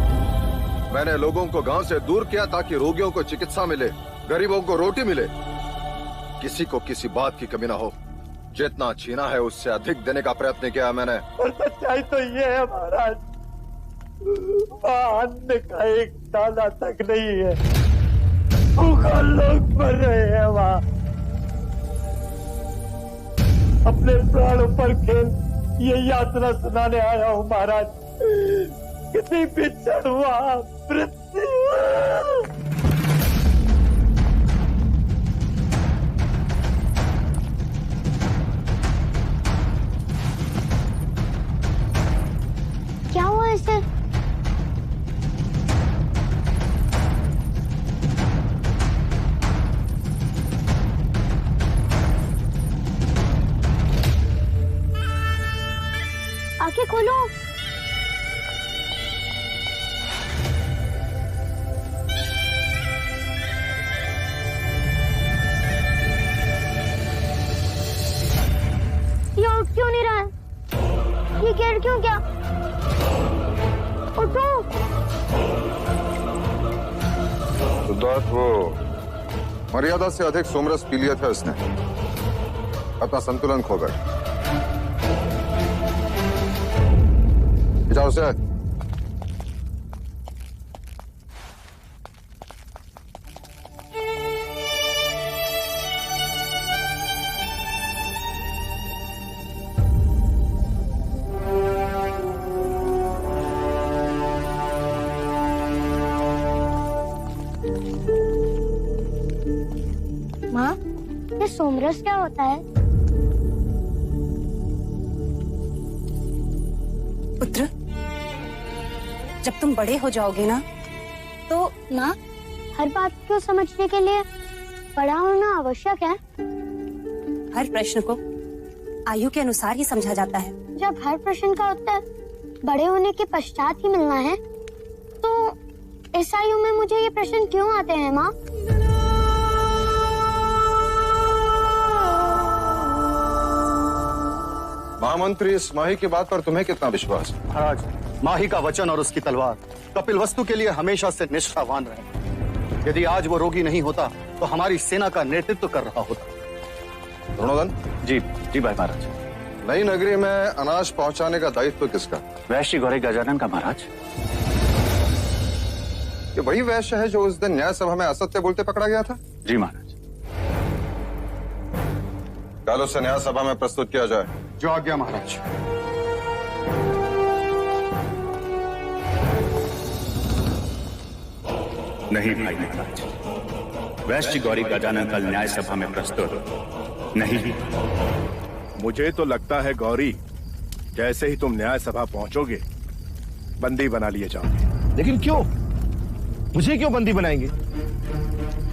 मैंने लोगों को गांव से दूर किया ताकि रोगियों को चिकित्सा मिले, गरीबों को रोटी मिले, किसी को किसी बात की कमी ना हो। जितना छीना है उससे अधिक देने का प्रयत्न किया मैंने। और सच्चाई तो ये है महाराज, वहाँ अन्न का एक दाना तक नहीं है, भूखा लोग मर रहे हैं वहाँ। अपने प्राणों पर खेल ये यातना सुनाने आया हूँ महाराज। किसी भी क्षण वहाँ मृत्यु। क्या हुआ इसे? आंखें खोलो। ये उठ क्यों नहीं रहा है? ये गिर क्यों गया? उठो। सिद्धार्थ, वो मर्यादा से अधिक सोमरस पी लिया था इसने, अपना संतुलन खो गया। जाओ उसे। माँ, ये सोमरस क्या होता है? पुत्र, जब तुम बड़े हो जाओगे ना तो माँ, हर बात को समझने के लिए बड़ा होना आवश्यक है। हर प्रश्न को आयु के अनुसार ही समझा जाता है। जब हर प्रश्न का उत्तर बड़े होने के पश्चात ही मिलना है, तो इस आयु में मुझे ये प्रश्न क्यों आते हैं माँ? महामंत्री, इस माही की बात पर तुम्हें कितना विश्वास है? महाराज, माही का वचन और उसकी तलवार कपिल वस्तु के लिए हमेशा से निष्ठावान रहे। यदि आज वो रोगी नहीं होता तो हमारी सेना का नेतृत्व कर रहा होता। द्रोणोदन। जी जी भाई महाराज। नई नगरी में अनाज पहुंचाने का दायित्व किसका? वैश्य गौरी गजानन का महाराज। ये वही वैश्य है जो उस दिन न्याय सभा में असत्य बोलते पकड़ा गया था? जी महाराज। कल उसे न्याय सभा में प्रस्तुत किया जाए। जो आज्ञा महाराज। नहीं भाई महाराज, वैश्य गौरी गजानन कल न्याय सभा में प्रस्तुत नहीं। मुझे तो लगता है गौरी, जैसे ही तुम न्याय सभा पहुंचोगे बंदी बना लिए जाओगे। लेकिन क्यों? मुझे क्यों बंदी बनाएंगे?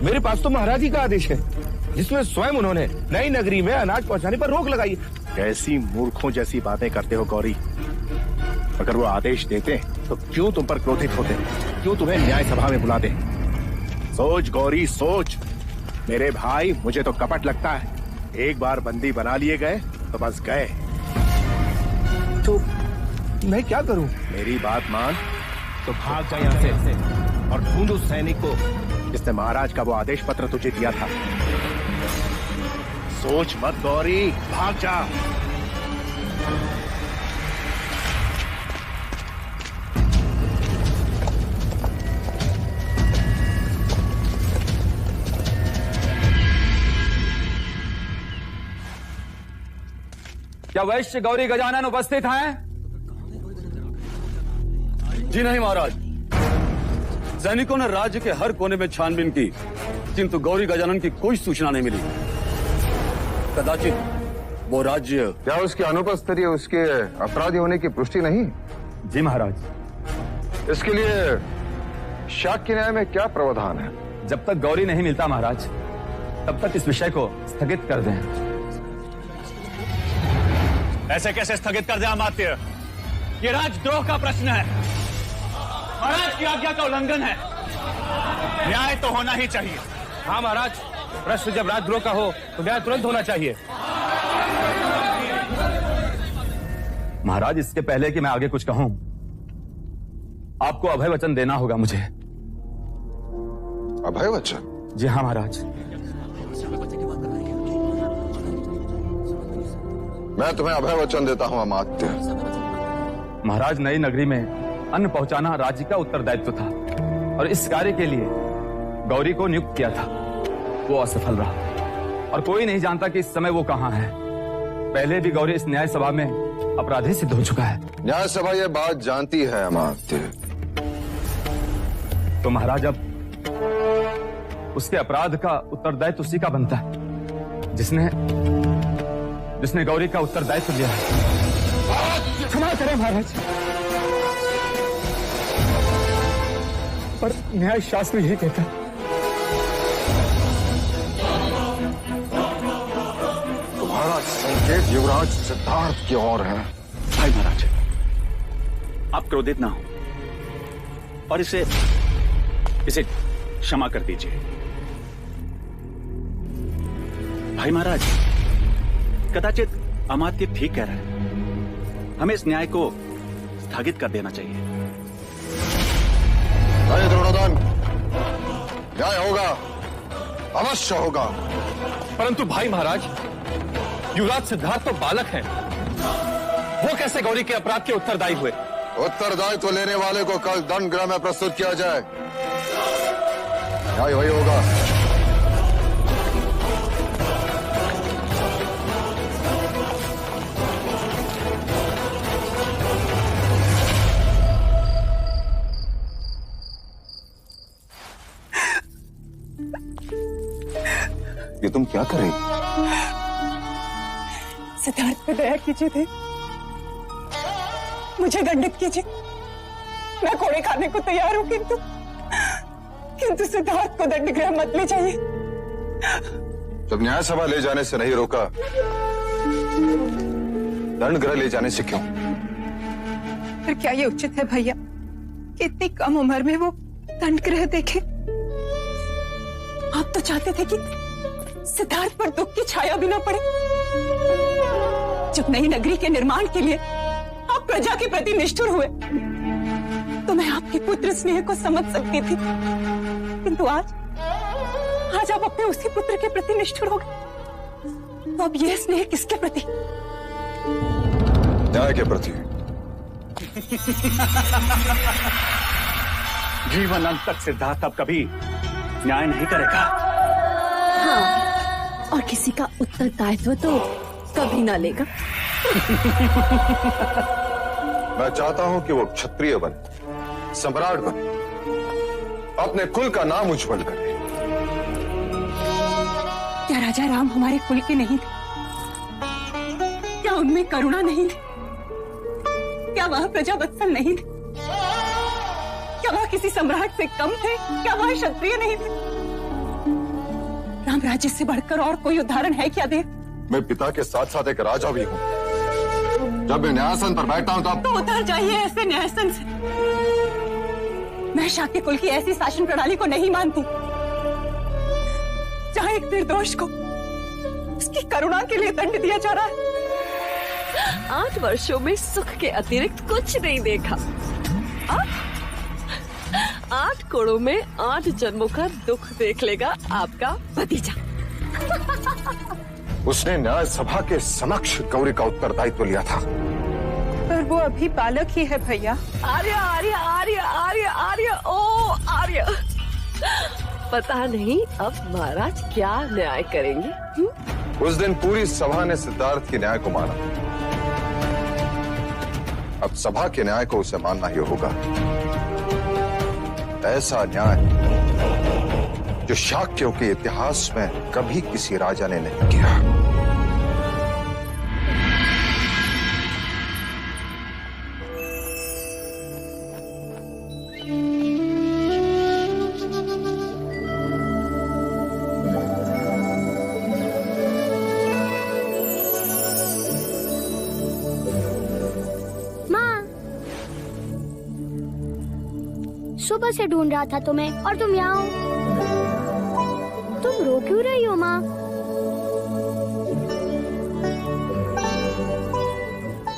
मेरे पास तो महाराज ही का आदेश है जिसमें स्वयं उन्होंने नई नगरी में अनाज पहुंचाने पर रोक लगाई। कैसी मूर्खों जैसी बातें करते हो गौरी। अगर वो आदेश देते तो क्यों तुम पर क्रोधित होते, क्यों तुम्हें न्याय सभा में बुलाते? सोच गौरी सोच। मेरे भाई, मुझे तो कपट लगता है। एक बार बंदी बना लिए गए तो बस गए। तो मैं क्या करूं? मेरी बात मान तो भाग जा यहाँ से और ढूंढ उस सैनिक को जिसने महाराज का वो आदेश पत्र तुझे दिया था। सोच मत गौरी, भाग जा। क्या वैश्य गौरी गजानन उपस्थित हैं? जी नहीं महाराज। सैनिकों ने राज्य के हर कोने में छानबीन की, किंतु गौरी गजानन की कोई सूचना नहीं मिली। कदाचित वो राज्य। क्या उसकी अनुपस्थिति उसके अपराधी होने की पुष्टि नहीं? जी महाराज। इसके लिए शाक्य न्याय में क्या प्रावधान है? जब तक गौरी नहीं मिलता महाराज, तब तक इस विषय को स्थगित कर दें। ऐसे कैसे स्थगित कर दे अमात्य? ये राजद्रोह का प्रश्न है, महाराज की आज्ञा का उल्लंघन है। न्याय तो होना ही चाहिए। हाँ महाराज, प्रश्न जब राजद्रोह का हो तो न्याय तुरंत होना चाहिए। महाराज, इसके पहले कि मैं आगे कुछ कहूं, आपको अभय वचन देना होगा मुझे। अभय वचन? जी हाँ महाराज। मैं तुम्हें अभय वचन देता हूं अमात्य। महाराज, नई नगरी में अन्न पहुंचाना राज्य का उत्तरदायित्व था और इस कार्य के लिए गौरी को नियुक्त किया था। वो असफल रहा और कोई नहीं जानता कि इस समय वो कहाँ है। पहले भी गौरी इस न्याय सभा में अपराधी सिद्ध हो चुका है। न्याय सभा ये बात जानती है अमात्य। तो महाराज, अब उसके अपराध का उत्तरदायित्व उसी का बनता है जिसने गौरी का उत्तरदायित्व लिया है। क्षमा करें महाराज, पर न्याय शास्त्र यही कहता है। तुम्हारा संकेत युवराज सिद्धार्थ की ओर है। भाई महाराज, आप क्रोधित ना हो और इसे क्षमा कर दीजिए। भाई महाराज, कदाचित अमात्य ठीक कह रहे हैं। हमें इस न्याय को स्थगित कर देना चाहिए। नहीं द्रोणोदन, न्याय होगा, अवश्य होगा। परंतु भाई महाराज, युवराज सिद्धार्थ तो बालक हैं। वो कैसे गौरी के अपराध के उत्तरदायी हुए? उत्तरदायित्व लेने वाले को कल दंड गृह में प्रस्तुत किया जाए। न्याय वही होगा। ये तुम क्या कर रही? सिद्धार्थ पे दया कीजिए थे, मुझे दंडित कीजिए। मैं कोड़े खाने को तैयार हूं, किंतु सिद्धार्थ को दंड गृह मत ले जाइए। जब न्याय सभा ले जाने से नहीं रोका, दंड गृह ले जाने से क्यों? फिर क्या ये उचित है भैया कि इतनी कम उम्र में वो दंड गृह देखे? आप तो चाहते थे कि सिद्धार्थ पर दुख की छाया भी ना पड़े। जब नई नगरी के निर्माण के लिए आप प्रजा के प्रति निष्ठुर हुए तो मैं आपके पुत्र स्नेह को समझ सकती थी, किंतु आज जब अपने उसी पुत्र के प्रति निष्ठुर हो गए तो अब यह स्नेह किसके प्रति? न्याय के प्रति। जीवन अंत तक सिद्धार्थ अब कभी न्याय नहीं करेगा। हाँ, और किसी का उत्तरदायित्व तो कभी ना लेगा। मैं चाहता हूं कि वो क्षत्रिय बने, सम्राट बने, अपने कुल का नाम उज्जवल करे। क्या राजा राम हमारे कुल के नहीं थे? क्या उनमें करुणा नहीं थी? क्या वह प्रजावत्सल नहीं थे? क्या वह किसी सम्राट से कम थे? क्या वह क्षत्रिय नहीं थे? राम राज्य से बढ़कर और कोई उदाहरण है क्या देव? मैं पिता के साथ साथ एक राजा भी हूं। जब मैं न्यायासन पर बैठता हूं तो उतर जाइए ऐसे न्यायासन से। मैं शाक्य कुल की ऐसी शासन प्रणाली को नहीं मानती जहां एक निर्दोष को उसकी करुणा के लिए दंड दिया जा रहा है। 8 वर्षों में सुख के अतिरिक्त कुछ नहीं देखा। 8 कोड़ों में 8 जन्मों का दुख देख लेगा आपका भतीजा। उसने न्याय सभा के समक्ष गौरी का उत्तरदायित्व लिया था। पर वो अभी बालक ही है भैया। आर्य आर्य आर्य आर्य आर्य ओ आर्य, पता नहीं अब महाराज क्या न्याय करेंगे। उस दिन पूरी सभा ने सिद्धार्थ के न्याय को माना। अब सभा के न्याय को उसे मानना ही होगा। ऐसा न्याय जो शाक्यों के इतिहास में कभी किसी राजा ने नहीं किया। सुबह से ढूंढ रहा था तुम्हें और तुम यहाँ हो। तुम रो क्यों रही हो माँ?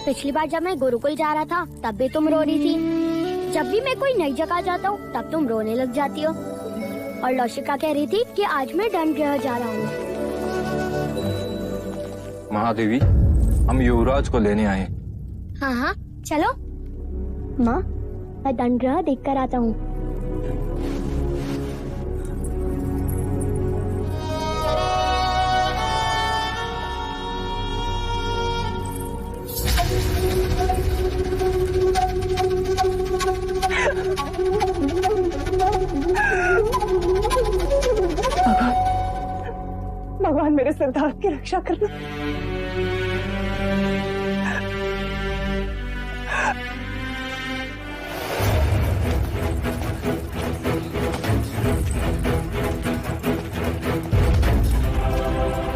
पिछली बार जब मैं गुरुकुल जा रहा था तब भी तुम रो रही थी। जब भी मैं कोई नई जगह जाता हूँ तब तुम रोने लग जाती हो। और लौशिका कह रही थी कि आज मैं दंडगृह जा रहा हूँ। महादेवी, हम युवराज को लेने आए। हाँ हाँ चलो। माँ मैं दंडगृह देख कर आता हूँ। भगवान मेरे सिद्धार्थ की रक्षा करना।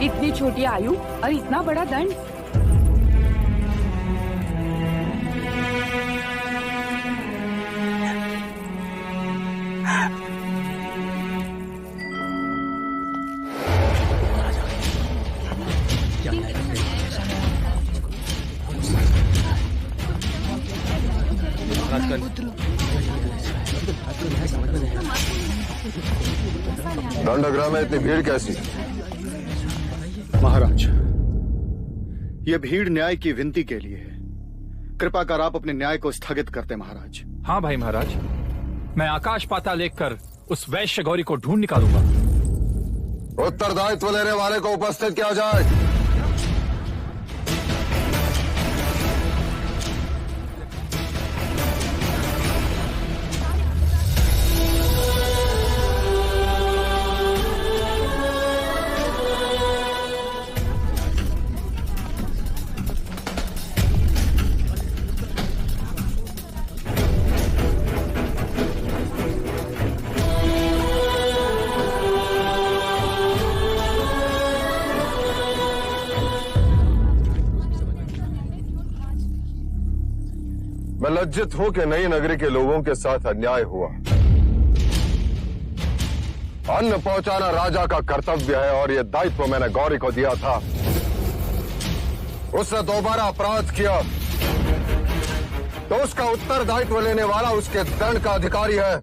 इतनी छोटी आयु और इतना बड़ा दंड। दंडगृह में इतनी भीड़ कैसी? महाराज, यह भीड़ न्याय की विनती के लिए है। कृपा कर आप अपने न्याय को स्थगित करते महाराज। हाँ भाई महाराज, मैं आकाश पाताल लेकर उस वैश्य गौरी को ढूंढ निकालूंगा। उत्तरदायित्व लेने वाले को उपस्थित किया जाए। मैं लज्जित हूं कि नई नगरी के लोगों के साथ अन्याय हुआ। अन्न पहुंचाना राजा का कर्तव्य है और यह दायित्व मैंने गौरी को दिया था। उसने दोबारा अपराध किया तो उसका उत्तरदायित्व लेने वाला उसके दंड का अधिकारी है।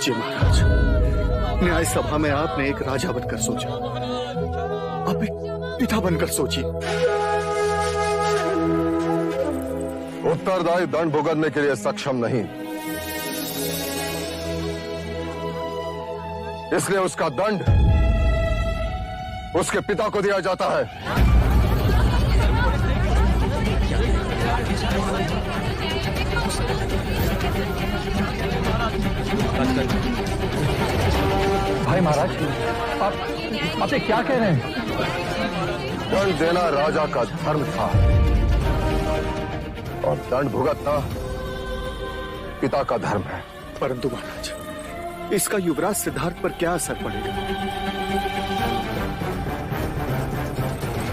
सोचिए महाराज, न्याय सभा में आपने एक राजा बनकर सोचा, आप एक पिता बनकर सोचिए। उत्तरदायी दंड भुगतने के लिए सक्षम नहीं, इसलिए उसका दंड उसके पिता को दिया जाता है। भाई महाराज, आप ये क्या कह रहे हैं? दंड देना राजा का धर्म था और दंड भुगतना पिता का धर्म है। परंतु महाराज, इसका युवराज सिद्धार्थ पर क्या असर पड़ेगा?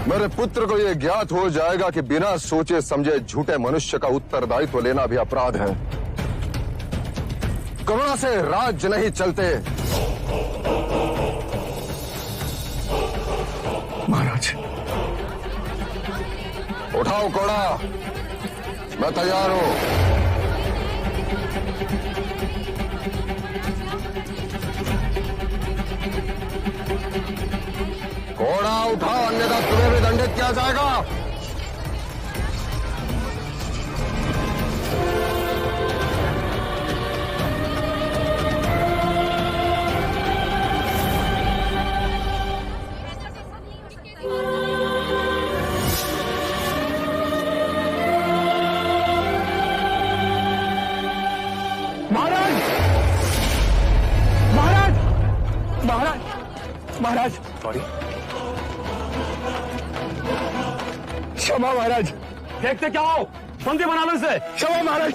मेरे पुत्र को यह ज्ञात हो जाएगा कि बिना सोचे समझे झूठे मनुष्य का उत्तरदायित्व लेना भी अपराध है। करुणा से राज्य नहीं चलते। महाराज, उठाओ कोड़ा, मैं तैयार हूं। घोड़ा उठाओ, अन्यथा तुम्हें भी दंडित किया जाएगा। महाराज, महाराज, महाराज, महाराज, सॉरी, क्षमा महाराज। देखते क्या हो, बंदी बना लो इसे। क्षमा महाराज,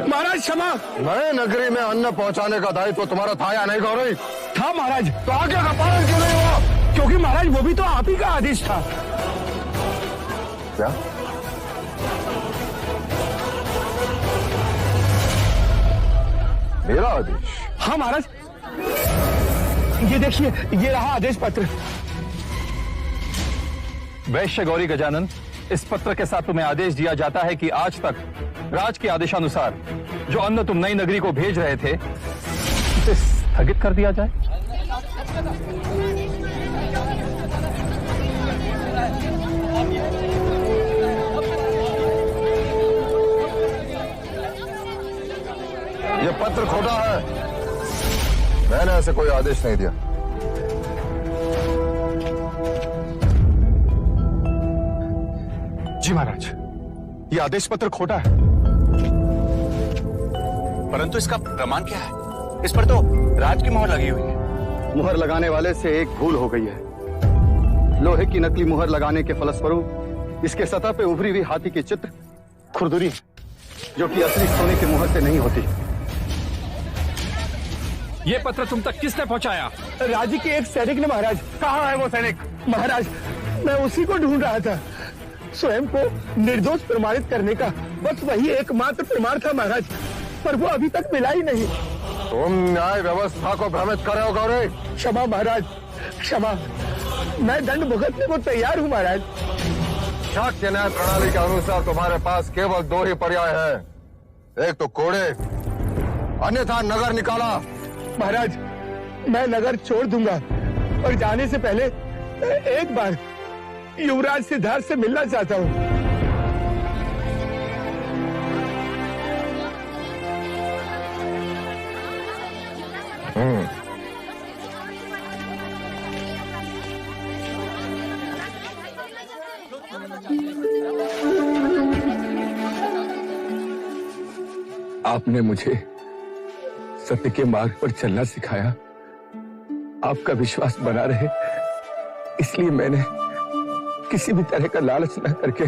महाराज क्षमा। नए नगरी में अन्न पहुंचाने का दायित्व तुम्हारा था या नहीं गौरी? था महाराज। तो आगे का पालन क्यों नहीं हुआ? क्योंकि महाराज वो भी तो आप ही का आदेश था। क्या? मेरा आदेश? हाँ महाराज, ये देखिए, ये रहा आदेश पत्र। वैश्य गौरी गजानन, इस पत्र के साथ तुम्हें आदेश दिया जाता है कि आज तक राज के आदेशानुसार जो अन्न तुम नई नगरी को भेज रहे थे उसे स्थगित कर दिया जाए। ये पत्र खोटा है, मैंने ऐसे कोई आदेश नहीं दिया। जी महाराज, ये आदेश पत्र खोटा है। परंतु इसका प्रमाण क्या है? इस पर तो राज की मोहर लगी हुई है। मुहर लगाने वाले से एक भूल हो गई है। लोहे की नकली मुहर लगाने के फलस्वरूप इसके सतह पे उभरी हुई हाथी के चित्र खुरदुरी, जो कि असली सोने की मुहर से नहीं होती। ये पत्र तुम तक किसने पहुंचाया? राज्य के एक सैनिक ने महाराज। कहाँ है वो सैनिक? महाराज, मैं उसी को ढूंढ रहा था। स्वयं को निर्दोष प्रमाणित करने का बस वही एकमात्र प्रमाण था महाराज, पर वो अभी तक मिला ही नहीं। तुम न्याय व्यवस्था को भ्रमित कर रहे हो गौरी। क्षमा महाराज, क्षमा। मैं दंड भुगतने को तैयार हूँ महाराज। शाक्य न्याय प्रणाली के अनुसार तुम्हारे पास केवल दो ही पर्याय है, एक तो कोड़े, अन्यथा नगर निकाला। महाराज, मैं नगर छोड़ दूंगा, और जाने से पहले एक बार युवराज सिद्धार्थ से मिलना चाहता हूँ। आपने मुझे सत्य के मार्ग पर चलना सिखाया। आपका विश्वास बना रहे, इसलिए मैंने किसी भी तरह का लालच न करके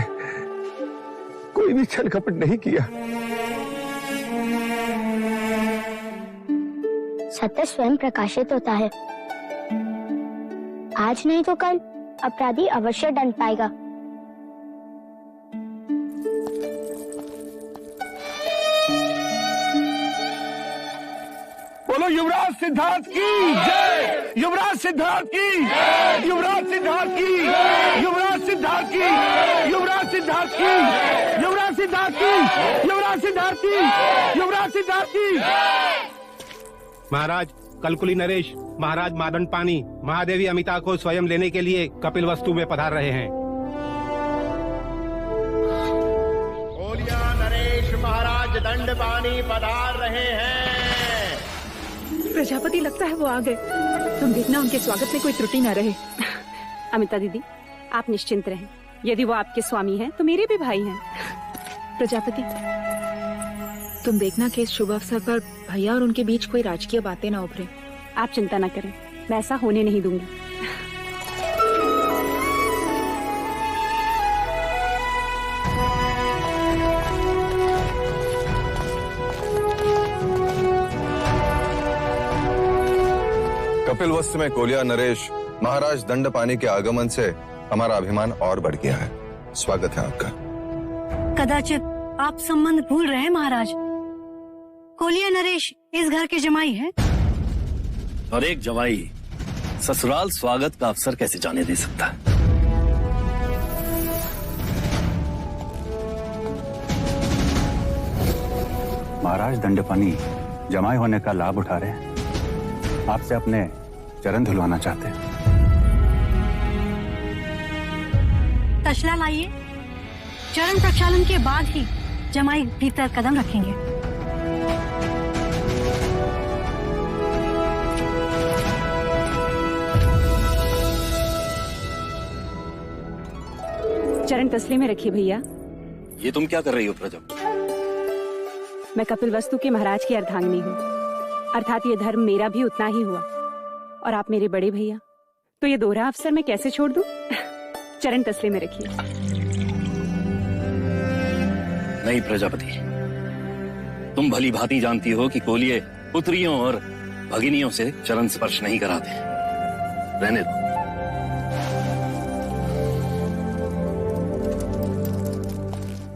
कोई भी छल कपट नहीं किया। सत्य स्वयं प्रकाशित होता है। आज नहीं तो कल अपराधी अवश्य दंड पाएगा। बोलो युवराज सिद्धार्थ की जय, युवराज सिद्धार्थ की, युवराज सिद्धार्थ की, युवराज सिद्धार्थ की, युवराज सिद्धार्थ की, युवराज सिद्धार्थ की, युवराज सिद्धार्थ की, युवराज सिद्धार्थ की। महाराज कलकुली नरेश, महाराज मादंड पानी, महादेवी अमिता को स्वयं लेने के लिए कपिल वस्तु में पधार रहे हैं। कोलिया नरेश महाराज दंड पानी पधार रहे हैं। प्रजापति, लगता है वो आ गए। तुम देखना उनके स्वागत में कोई त्रुटि न रहे। अमिता दीदी, आप निश्चिंत रहें। यदि वो आपके स्वामी हैं, तो मेरे भी भाई हैं। प्रजापति, तुम देखना कि इस शुभ अवसर पर भैया और उनके बीच कोई राजकीय बातें ना उभरे। आप चिंता न करें, मैं ऐसा होने नहीं दूंगी। कपिल वस्तु में कोलिया नरेश महाराज दंड पानी के आगमन से हमारा अभिमान और बढ़ गया है। स्वागत है आपका। कदाचित आप संबंध भूल रहे हैं महाराज। कोलिया नरेश इस घर के जमाई हैं। और एक जमाई ससुराल स्वागत का अवसर कैसे जाने दे सकता है? महाराज दंडपानी जमाई होने का लाभ उठा रहे हैं। आपसे अपने चरण धुलवाना चाहते हैं। तशला लाइए। चरण प्रक्षालन के बाद ही जमाई भीतर कदम रखेंगे। चरण तसले में रखिए भैया। ये तुम क्या कर रही हो प्रजा? मैं कपिल वस्तु के महाराज की अर्धांगिनी हूँ, अर्थात ये धर्म मेरा भी उतना ही हुआ। और आप मेरे बड़े भैया, तो ये दोहरा अवसर मैं कैसे छोड़ दूं? चरण तसले में रखिए। नहीं प्रजापति, तुम भली भांति जानती हो कि कोलिये पुत्रियों और भगिनियों से चरण स्पर्श नहीं कराते। रहने दो।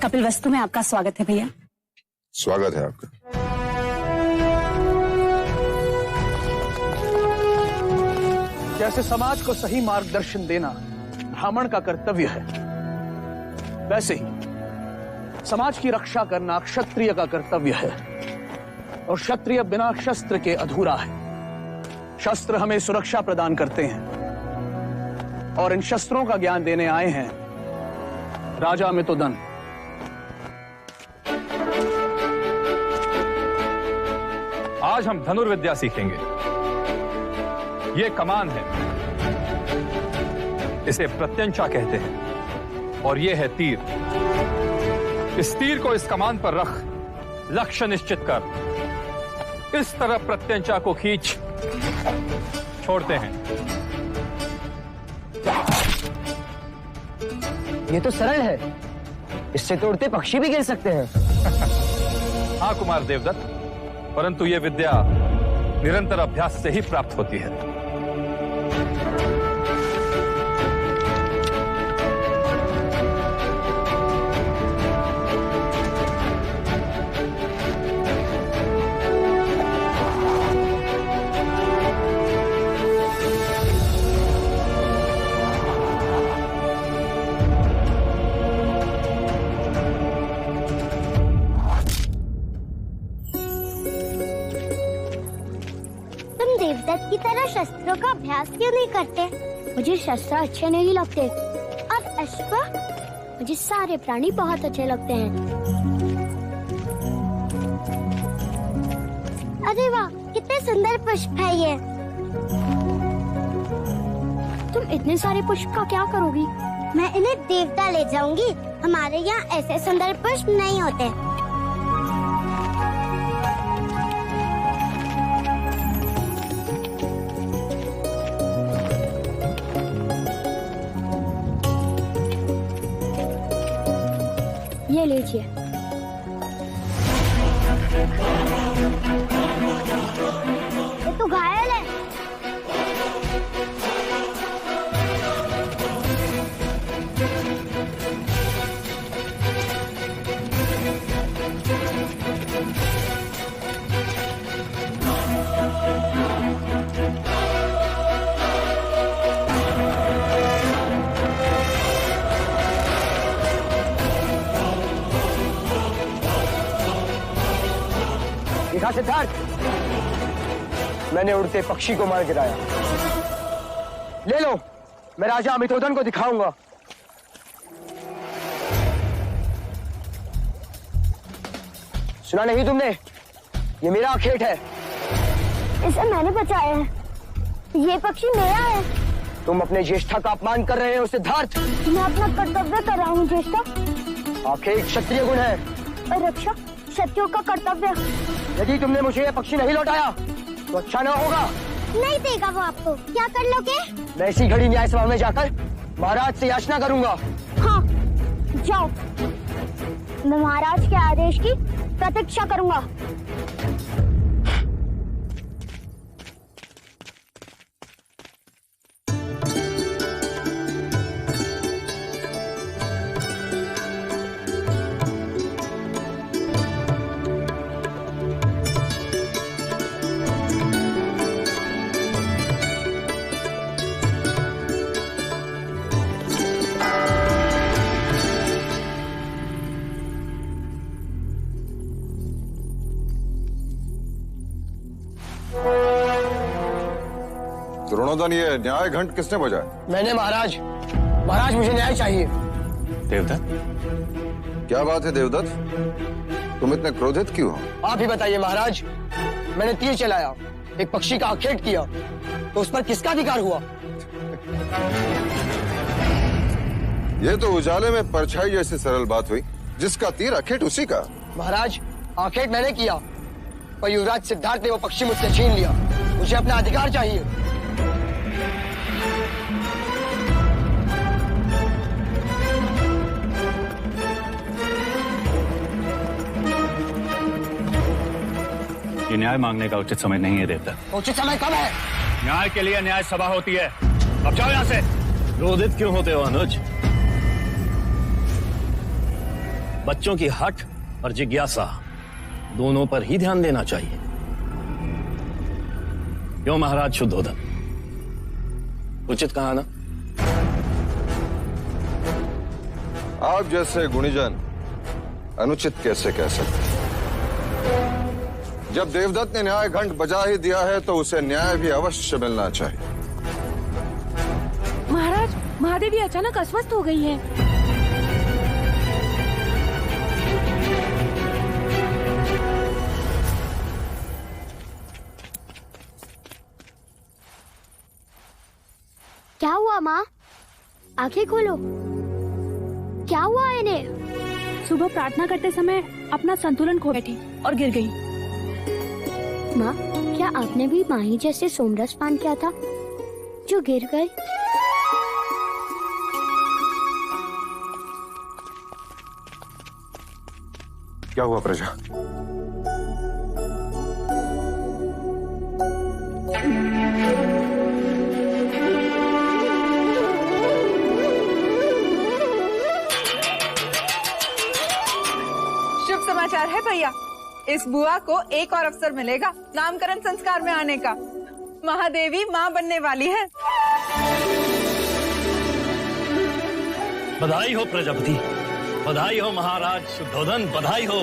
कपिल वस्तु में आपका स्वागत है भैया। स्वागत है आपका। जैसे समाज को सही मार्गदर्शन देना ब्राह्मण का कर्तव्य है, वैसे ही समाज की रक्षा करना क्षत्रिय का कर्तव्य है। और क्षत्रिय बिना शस्त्र के अधूरा है। शस्त्र हमें सुरक्षा प्रदान करते हैं और इन शस्त्रों का ज्ञान देने आए हैं राजा मितोदन। आज हम धनुर्विद्या सीखेंगे। ये कमान है, इसे प्रत्यंचा कहते हैं, और ये है तीर। इस तीर को इस कमान पर रख लक्ष्य निश्चित कर इस तरफ प्रत्यंचा को खींच छोड़ते हैं। ये तो सरल है, इससे तो उड़ते पक्षी भी गिर सकते हैं। हाँ कुमार देवदत्त, परंतु ये विद्या निरंतर अभ्यास से ही प्राप्त होती है। देवदत्त की तरह शस्त्रों का अभ्यास क्यों नहीं करते? मुझे शस्त्र अच्छे नहीं लगते, और अश्व, मुझे सारे प्राणी बहुत अच्छे लगते हैं। अरे वाह, कितने सुंदर पुष्प है ये। तुम इतने सारे पुष्प का क्या करोगी? मैं इन्हें देवता ले जाऊंगी। हमारे यहाँ ऐसे सुंदर पुष्प नहीं होते। ये लीजिए। ये तो घायल है। देखा सिद्धार्थ, मैंने उड़ते पक्षी को मार गिराया। ले लो, मैं राजा अमितोदन को दिखाऊंगा। सुना नहीं तुमने? ये मेरा आखेट है। इसे मैंने बचाया है। ये पक्षी मेरा है। तुम अपने ज्येष्ठा का अपमान कर रहे हो सिद्धार्थ। मैं अपना कर्तव्य कर रहा हूँ ज्येष्ठा। आखेट क्षत्रिय गुण है और रक्षा क्षत्रियों का कर्तव्य। यदि तुमने मुझे ये पक्षी नहीं लौटाया तो अच्छा न होगा। नहीं देगा वो आपको। क्या कर लोगे? मैं इसी घड़ी न्याय सभा में जाकर महाराज से याचना करूंगा। हाँ, जाओ। मैं महाराज के आदेश की प्रतीक्षा करूंगा। द्रोणोदन, ये न्याय घंट किसने बजाया? मैंने महाराज। महाराज मुझे न्याय चाहिए। देवदत्त? क्या बात है देवदत्त, तुम इतने क्रोधित क्यों हो? आप ही बताइए महाराज। मैंने तीर चलाया, एक पक्षी का आखेट किया, तो उस पर किसका अधिकार हुआ? ये तो उजाले में परछाई जैसी सरल बात हुई। जिसका तीर आखेट उसी का। महाराज, आखेट मैंने किया, पर युवराज सिद्धार्थ ने वो पक्षी मुझसे छीन लिया। मुझे अपना अधिकार चाहिए। ये न्याय मांगने का उचित समय नहीं है देवदत्त। उचित समय कब है? न्याय के लिए न्याय सभा होती है। अब जाओ यहाँ से। क्रोधित क्यों होते हो अनुज? बच्चों की हठ और जिज्ञासा दोनों पर ही ध्यान देना चाहिए। क्यों महाराज शुद्धोदन, उचित कहा ना? आप जैसे गुणीजन अनुचित कैसे कह सकते? जब देवदत्त ने न्याय घंट बजा ही दिया है तो उसे न्याय भी अवश्य मिलना चाहिए। महाराज, महादेवी अचानक अस्वस्थ हो गई है। क्या हुआ माँ? आंखें खोलो। क्या हुआ इन्हें? सुबह प्रार्थना करते समय अपना संतुलन खो बैठी और गिर गई। माँ, क्या आपने भी माही जैसे सोमरस पान किया था जो गिर गई? क्या हुआ प्रजा? शुभ समाचार है भैया। इस बुआ को एक और अवसर मिलेगा नामकरण संस्कार में आने का। महादेवी माँ बनने वाली है। बधाई हो प्रजापति, बधाई हो महाराज शुद्धोदन, बधाई हो।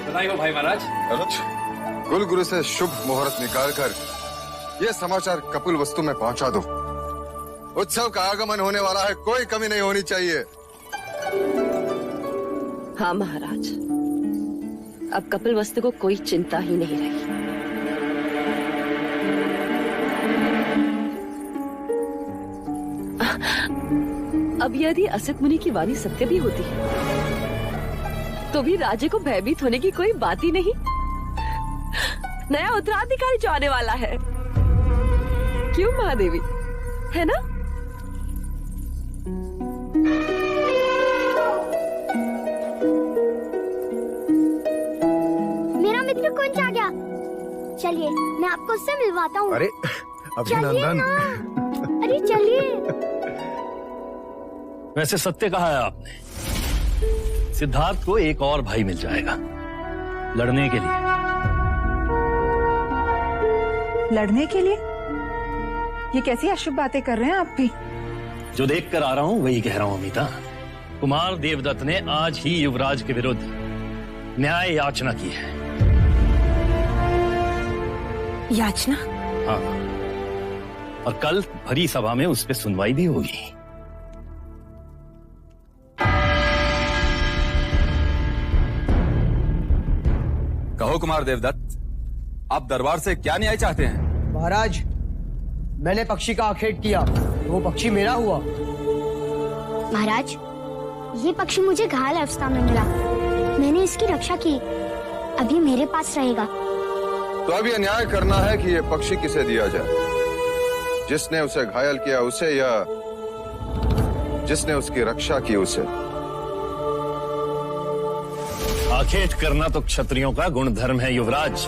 बधाई हो भाई महाराज। अनुज, कुलगुरु से शुभ मुहूर्त निकालकर ये समाचार कपिल वस्तु में पहुंचा दो। उत्सव का आगमन होने वाला है, कोई कमी नहीं होनी चाहिए। हाँ महाराज, अब कपिल वस्तु को कोई चिंता ही नहीं रही। अब यदि असित मुनि की वाणी सत्य भी होती है तो भी राज्य को भयभीत होने की कोई बात ही नहीं। नया उत्तराधिकारी जो आने वाला है। क्यों महादेवी, है ना? मेरा मित्र कुंज आ गया। चलिए मैं आपको उससे मिलवाता हूँ। अरे अभिनंदन। अरे चलिए। वैसे सत्य कहा है आपने। सिद्धार्थ को एक और भाई मिल जाएगा लड़ने के लिए। लड़ने के लिए? ये कैसी अशुभ बातें कर रहे हैं आप भी? जो देख कर आ रहा हूं वही कह रहा हूं अमिता। कुमार देवदत्त ने आज ही युवराज के विरुद्ध न्याय याचना की है। याचना? हाँ, और कल भरी सभा में उस पर सुनवाई भी होगी। कहो कुमार देवदत्त, आप दरबार से क्या न्याय चाहते हैं? महाराज, मैंने पक्षी का आखेट किया, वो पक्षी मेरा हुआ। महाराज, ये पक्षी मुझे घायल अवस्था में मिला, मैंने इसकी रक्षा की, अभी मेरे पास रहेगा। तो अब यह न्याय करना है कि यह पक्षी किसे दिया जाए, जिसने उसे घायल किया उसे या जिसने उसकी रक्षा की उसे। आखेट करना तो क्षत्रियों का गुणधर्म है युवराज।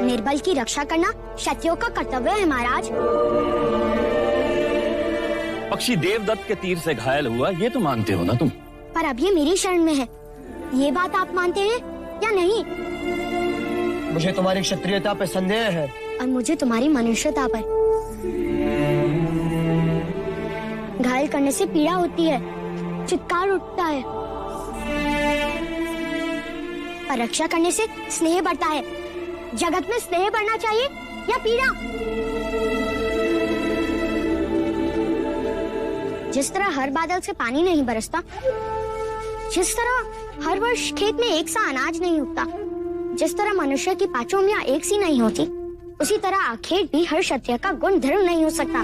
निर्बल की रक्षा करना क्षत्रियों का कर्तव्य है महाराज। पक्षी देवदत्त के तीर से घायल हुआ, ये तो मानते हो ना तुम? पर अब ये मेरी शरण में है, ये बात आप मानते हैं या नहीं? मुझे तुम्हारी क्षत्रियता पे संदेह है। और मुझे तुम्हारी मनुष्यता पर। घायल करने से पीड़ा होती है, चित्कार उठता है, पर रक्षा करने से स्नेह बढ़ता है। जगत में स्नेह बढ़ना चाहिए या पीड़ा? जिस तरह हर बादल से पानी नहीं बरसता, जिस तरह हर वर्ष खेत में एक सा अनाज नहीं उगता, जिस तरह मनुष्य की पांचों उंगलियां एक सी नहीं होती, उसी तरह आखेट भी हर क्षत्रिय का गुण धर्म नहीं हो सकता।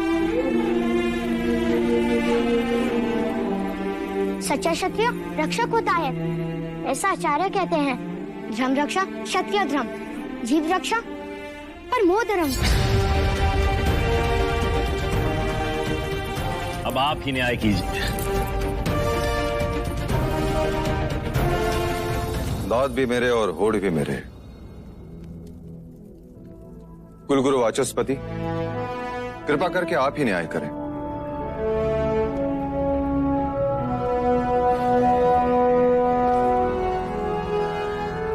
सच्चा क्षत्रिय रक्षक होता है, ऐसा आचार्य कहते हैं। धर्म रक्षा क्षत्रिय धर्म, जीव रक्षा परमो धर्म। अब आप ही न्याय कीजिए। दांत भी मेरे और होड़ भी मेरे। कुलगुरु वाचस्पति, कृपा करके आप ही न्याय करें।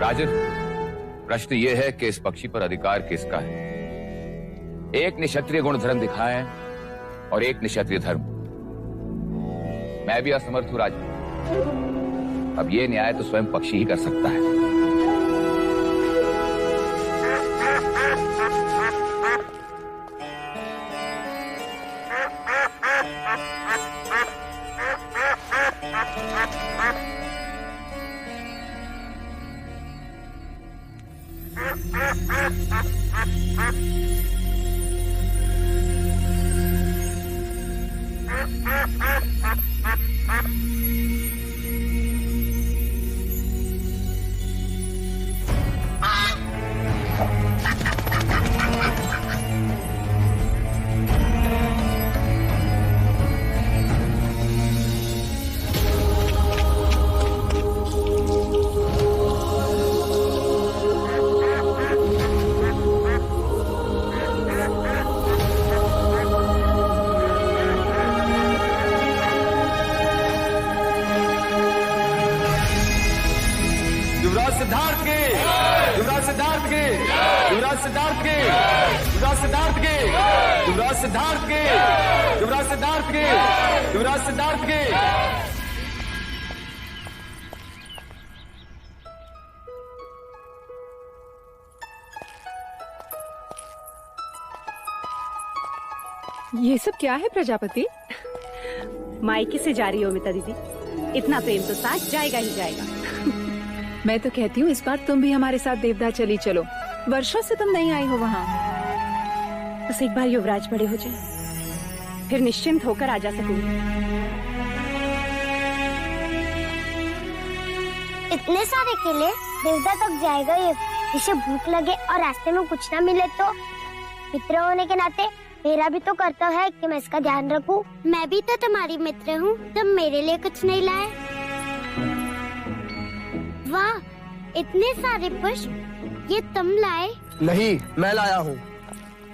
राजन, प्रश्न ये है कि इस पक्षी पर अधिकार किसका है? एक ने क्षत्रिय गुण धर्म दिखाए और एक ने क्षत्रिय धर्म। मैं भी असमर्थ हूं राजन। अब ये न्याय तो स्वयं पक्षी ही कर सकता है। ये सब क्या है प्रजापति? मायके से जा रही हो मिता दीदी, इतना प्रेम तो साथ जाएगा ही जाएगा। मैं तो कहती हूँ इस बार तुम भी हमारे साथ देवदा चली चलो, वर्षों से तुम नहीं आई हो वहाँ। बस एक बार युवराज बड़े हो जाए, फिर निश्चिंत होकर आ जा सकूंगी। इतने सारे केले देवदा तक जाएगा ये? इसे भूख लगे और रास्ते में कुछ ना मिले तो? मित्र होने के नाते मेरा भी तो कर्तव्य है कि मैं इसका ध्यान रखूं। मैं भी तो तुम्हारी मित्र हूँ, तुम मेरे लिए कुछ नहीं लाए? वाह, इतने सारे पुष्प, ये तुम लाए? नहीं, मैं लाया हूँ।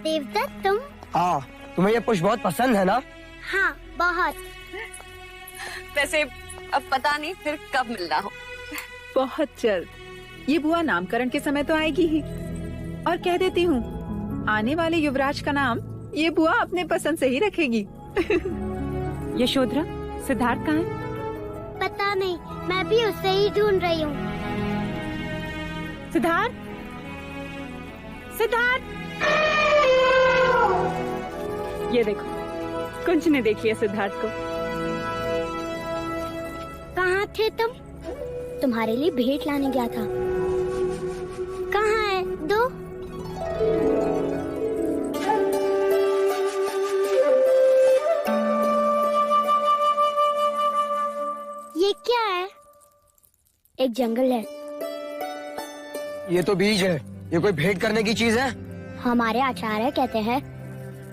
देवदत्त तुम? हाँ, तुम्हें ये पुष्प बहुत पसंद है ना? हाँ, बहुत। वैसे अब पता नहीं फिर कब मिलना हो। बहुत जल्द। ये बुआ नामकरण के समय तो आएगी ही, और कह देती हूँ आने वाले युवराज का नाम ये बुआ अपने पसंद से ही रखेगी। यशोधरा, सिद्धार्थ कहाँ है? पता नहीं, मैं भी उससे ही ढूंढ रही हूँ। सिद्धार्थ, सिद्धार्थ। ये देखो, कुंज ने देख लिया सिद्धार्थ को। कहाँ थे तुम? तुम्हारे लिए भेंट लाने गया था। कहाँ है? दो। ये क्या है? एक जंगल है। ये तो बीज है, ये कोई भेंट करने की चीज है? हमारे आचार्य कहते हैं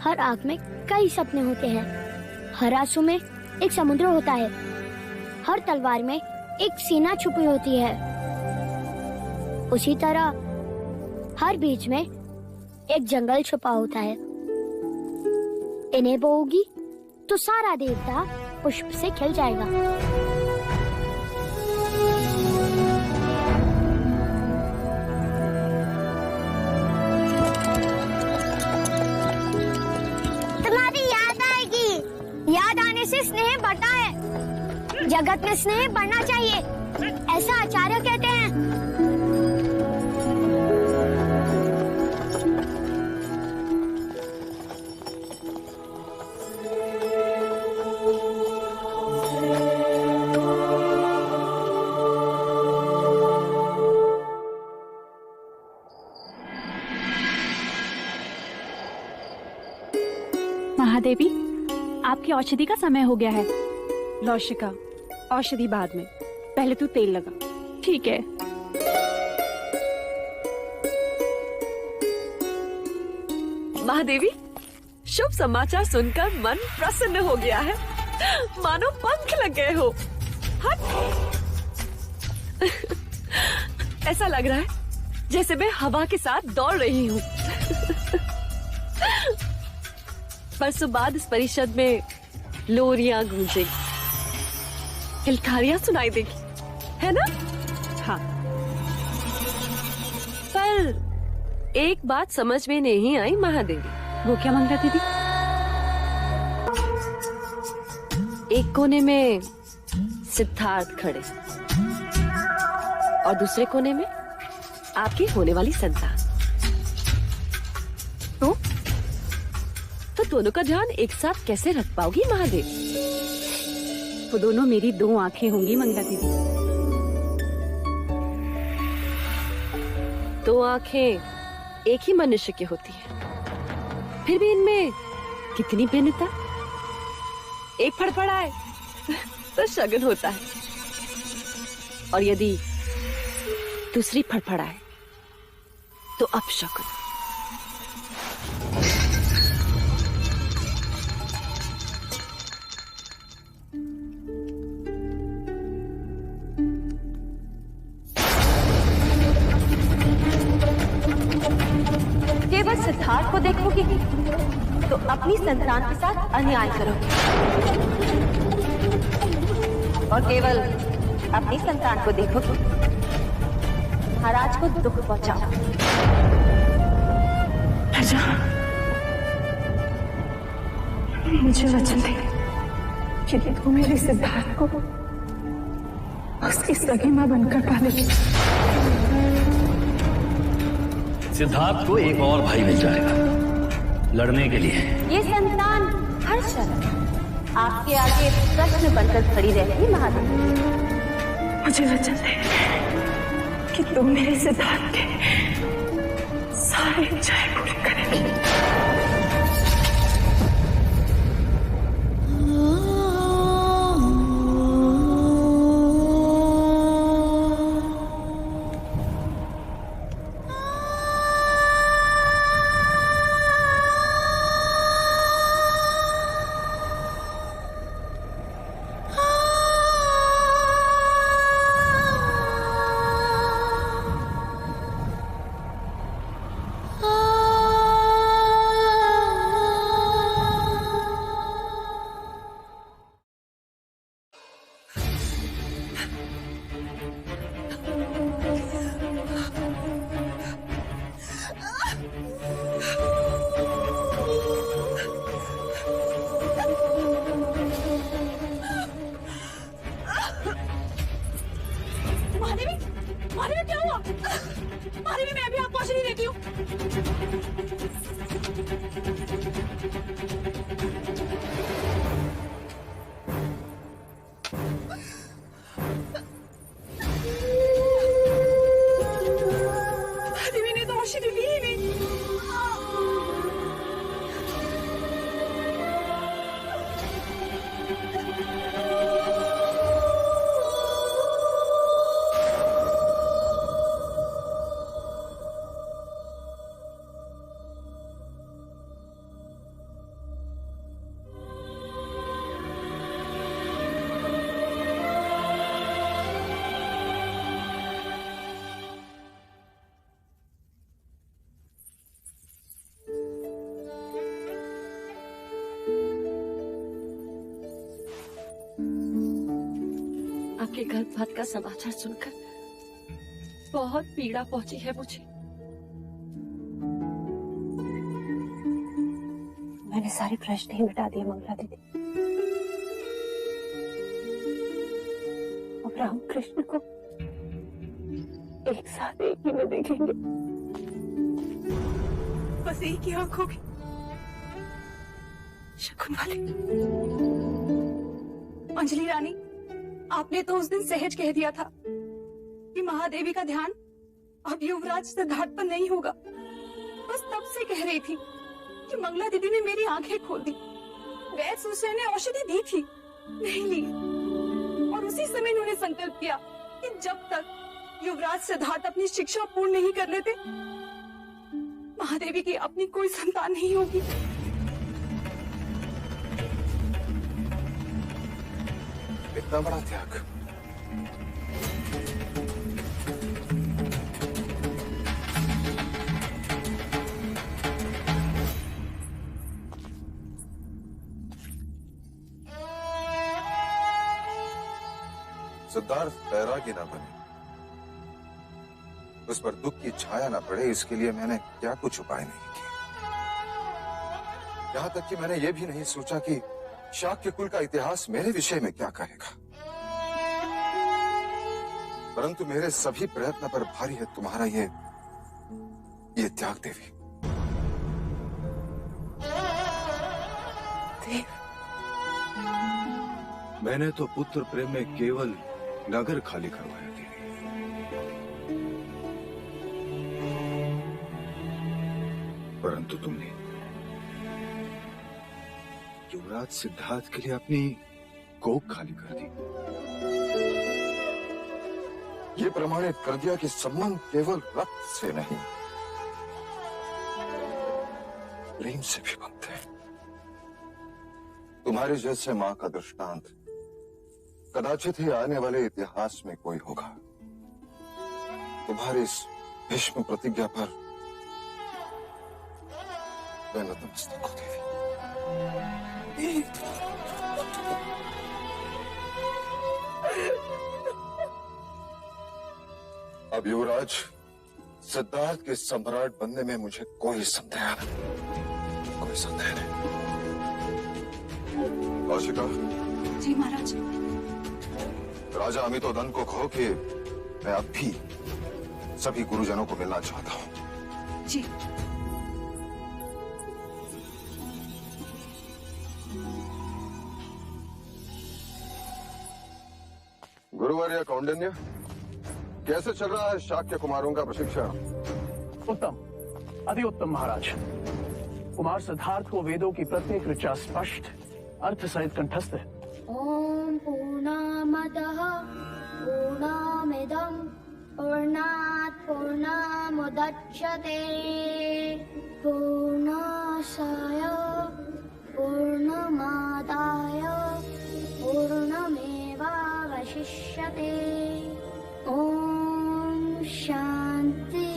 हर आंख में कई सपने होते हैं। हर आंसू में एक समुद्र होता है। हर तलवार में एक सीना छुपी होती है। उसी तरह हर बीज में एक जंगल छुपा होता है। इन्हें बोओगी तो सारा देवता पुष्प से खिल जाएगा। तुम्हारी याद आएगी। याद आने से स्नेह बढ़ता है। जगत में स्नेह बढ़ना चाहिए, ऐसा आचार्य कहते हैं। महादेवी, आपकी औषधि का समय हो गया है। लौशिका, औषधि बाद में, पहले तू तेल लगा। ठीक है। महादेवी, शुभ समाचार सुनकर मन प्रसन्न हो गया है, मानो पंख लग गए हो। हट। ऐसा लग रहा है जैसे मैं हवा के साथ दौड़ रही हूँ। परसों बाद इस परिषद में लोरियां गूंजेगी, किलकारियां सुनाई देगी, है ना? हाँ। पर एक बात समझ में नहीं आई महादेवी। वो क्या मंगला दीदी? एक कोने में सिद्धार्थ खड़े और दूसरे कोने में आपकी होने वाली संतान। तो दोनों का ध्यान एक साथ कैसे रख पाओगी महादेवी? वो दोनों मेरी दो आंखें होंगी मंगला दीदी। दो आंखें एक ही मनुष्य की होती है, फिर भी इनमें कितनी भिन्नता। एक फड़फड़ाए तो शगुन होता है, और यदि दूसरी फड़फड़ाए तो अपशकुन। केवल सिद्धार्थ को देखोगी तो अपनी संतान के साथ अन्याय करोगी, और केवल अपनी संतान को देखोगी महाराज को दुख पहुंचाओ। राजा, मुझे वचन दे कि तू मेरे सिद्धार्थ को उसकी सगी मां बनकर पालेगी। सिद्धार्थ को एक और भाई मिल जाएगा लड़ने के लिए। ये संतान हर शर्त आपके आगे प्रश्न बनकर खड़ी रहेगी महादेवी। मुझे वचन दे कि तू मेरे सिद्धार्थ के सारे इच्छाएं पूरी करेगी। देवी ने तो औषधि दी ही नहीं। आपके गर्भपात का समाचार सुनकर बहुत पीड़ा पहुंची है मुझे। मैंने सारे प्रश्न ही मिटा दिए मंगला दीदी। अब रामकृष्ण को एक साथ एक ही में देखेंगे, बस एक ही आंखों की शकुन वाली। अंजलि रानी, आपने तो उस दिन सहज कह दिया था कि महादेवी का ध्यान अब युवराज सिद्धार्थ पर नहीं होगा। बस तब से कह रही थी कि मंगला दीदी ने मेरी आंखें खोल दी। वैद्य सुश्री ने औषधि दी थी, नहीं ली, और उसी समय उन्होंने संकल्प किया कि जब तक युवराज सिद्धार्थ अपनी शिक्षा पूर्ण नहीं कर लेते, महादेवी की अपनी कोई संतान नहीं होगी। इतना बड़ा त्याग। सिद्धार्थ बैरागी ना बने, उस पर दुख की छाया ना पड़े, इसके लिए मैंने क्या कुछ उपाय नहीं किए। यहां तक कि मैंने यह भी नहीं सोचा कि शाक्य कुल का इतिहास मेरे विषय में क्या कहेगा। परंतु मेरे सभी प्रयत्न पर भारी है तुम्हारा ये त्याग देवी। देव, मैंने तो पुत्र प्रेम में केवल नगर खाली करवाया देवी। परंतु तुमने युवराज सिद्धार्थ के लिए अपनी कोख खाली कर दी। ये प्रमाणित कर दिया कि संबंध केवल रक्त से नहीं, प्रेम से भी बनते हैं। तुम्हारे जैसे मां का दृष्टांत कदाचित ही आने वाले इतिहास में कोई होगा। तुम्हारी इस भीष्म प्रतिज्ञा पर मैं नतमस्तक हूं देवी। अब युवराज सिद्धार्थ के सम्राट बनने में मुझे कोई संदेह नहीं। कौशिका। जी महाराज। राजा अमितोदन को कहो कि मैं अब भी सभी गुरुजनों को मिलना चाहता हूं। जी। गुरुवर्य कौंडिन्य, कैसे चल रहा है शाक्य कुमारों का प्रशिक्षण? उत्तम, अति उत्तम महाराज। कुमार सिद्धार्थ को वेदों की प्रत्येक ऋचा स्पष्ट अर्थ सहित कंठस्थ है। ओम पूर्णमदः पूर्णमिदं पूर्णात् पूर्णमुदच्यते पूर्णस्य पूर्णमादाय पूर्णमेवावशिष्यते। ओम शांति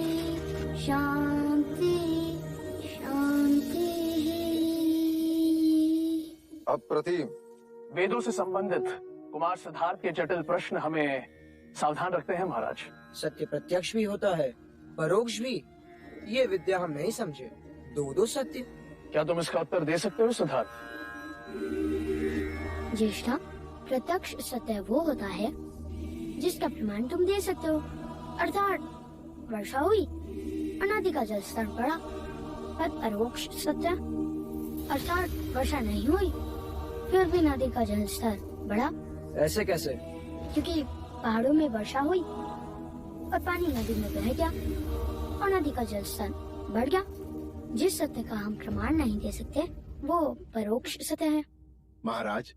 शांति शांति। अप्रतिम। वेदों से संबंधित कुमार सिद्धार्थ के जटिल प्रश्न हमें सावधान रखते हैं महाराज। सत्य प्रत्यक्ष भी होता है, परोक्ष भी। ये विद्या हम नहीं समझे। दो सत्य। क्या तुम इसका उत्तर दे सकते हो सिद्धार्थ? ज्येष्ठा, प्रत्यक्ष सत्य वो होता है जिसका प्रमाण तुम दे सकते हो। अर्थात वर्षा हुई और नदी का जल स्तर बढ़ा, परोक्ष सत्य। अर्थात वर्षा नहीं हुई फिर भी नदी का जल स्तर बढ़ा, ऐसे कैसे? क्योंकि पहाड़ों में वर्षा हुई और पानी नदी में बह गया और नदी का जल स्तर बढ़ गया। जिस सत्य का हम प्रमाण नहीं दे सकते वो परोक्ष सत्य है। महाराज,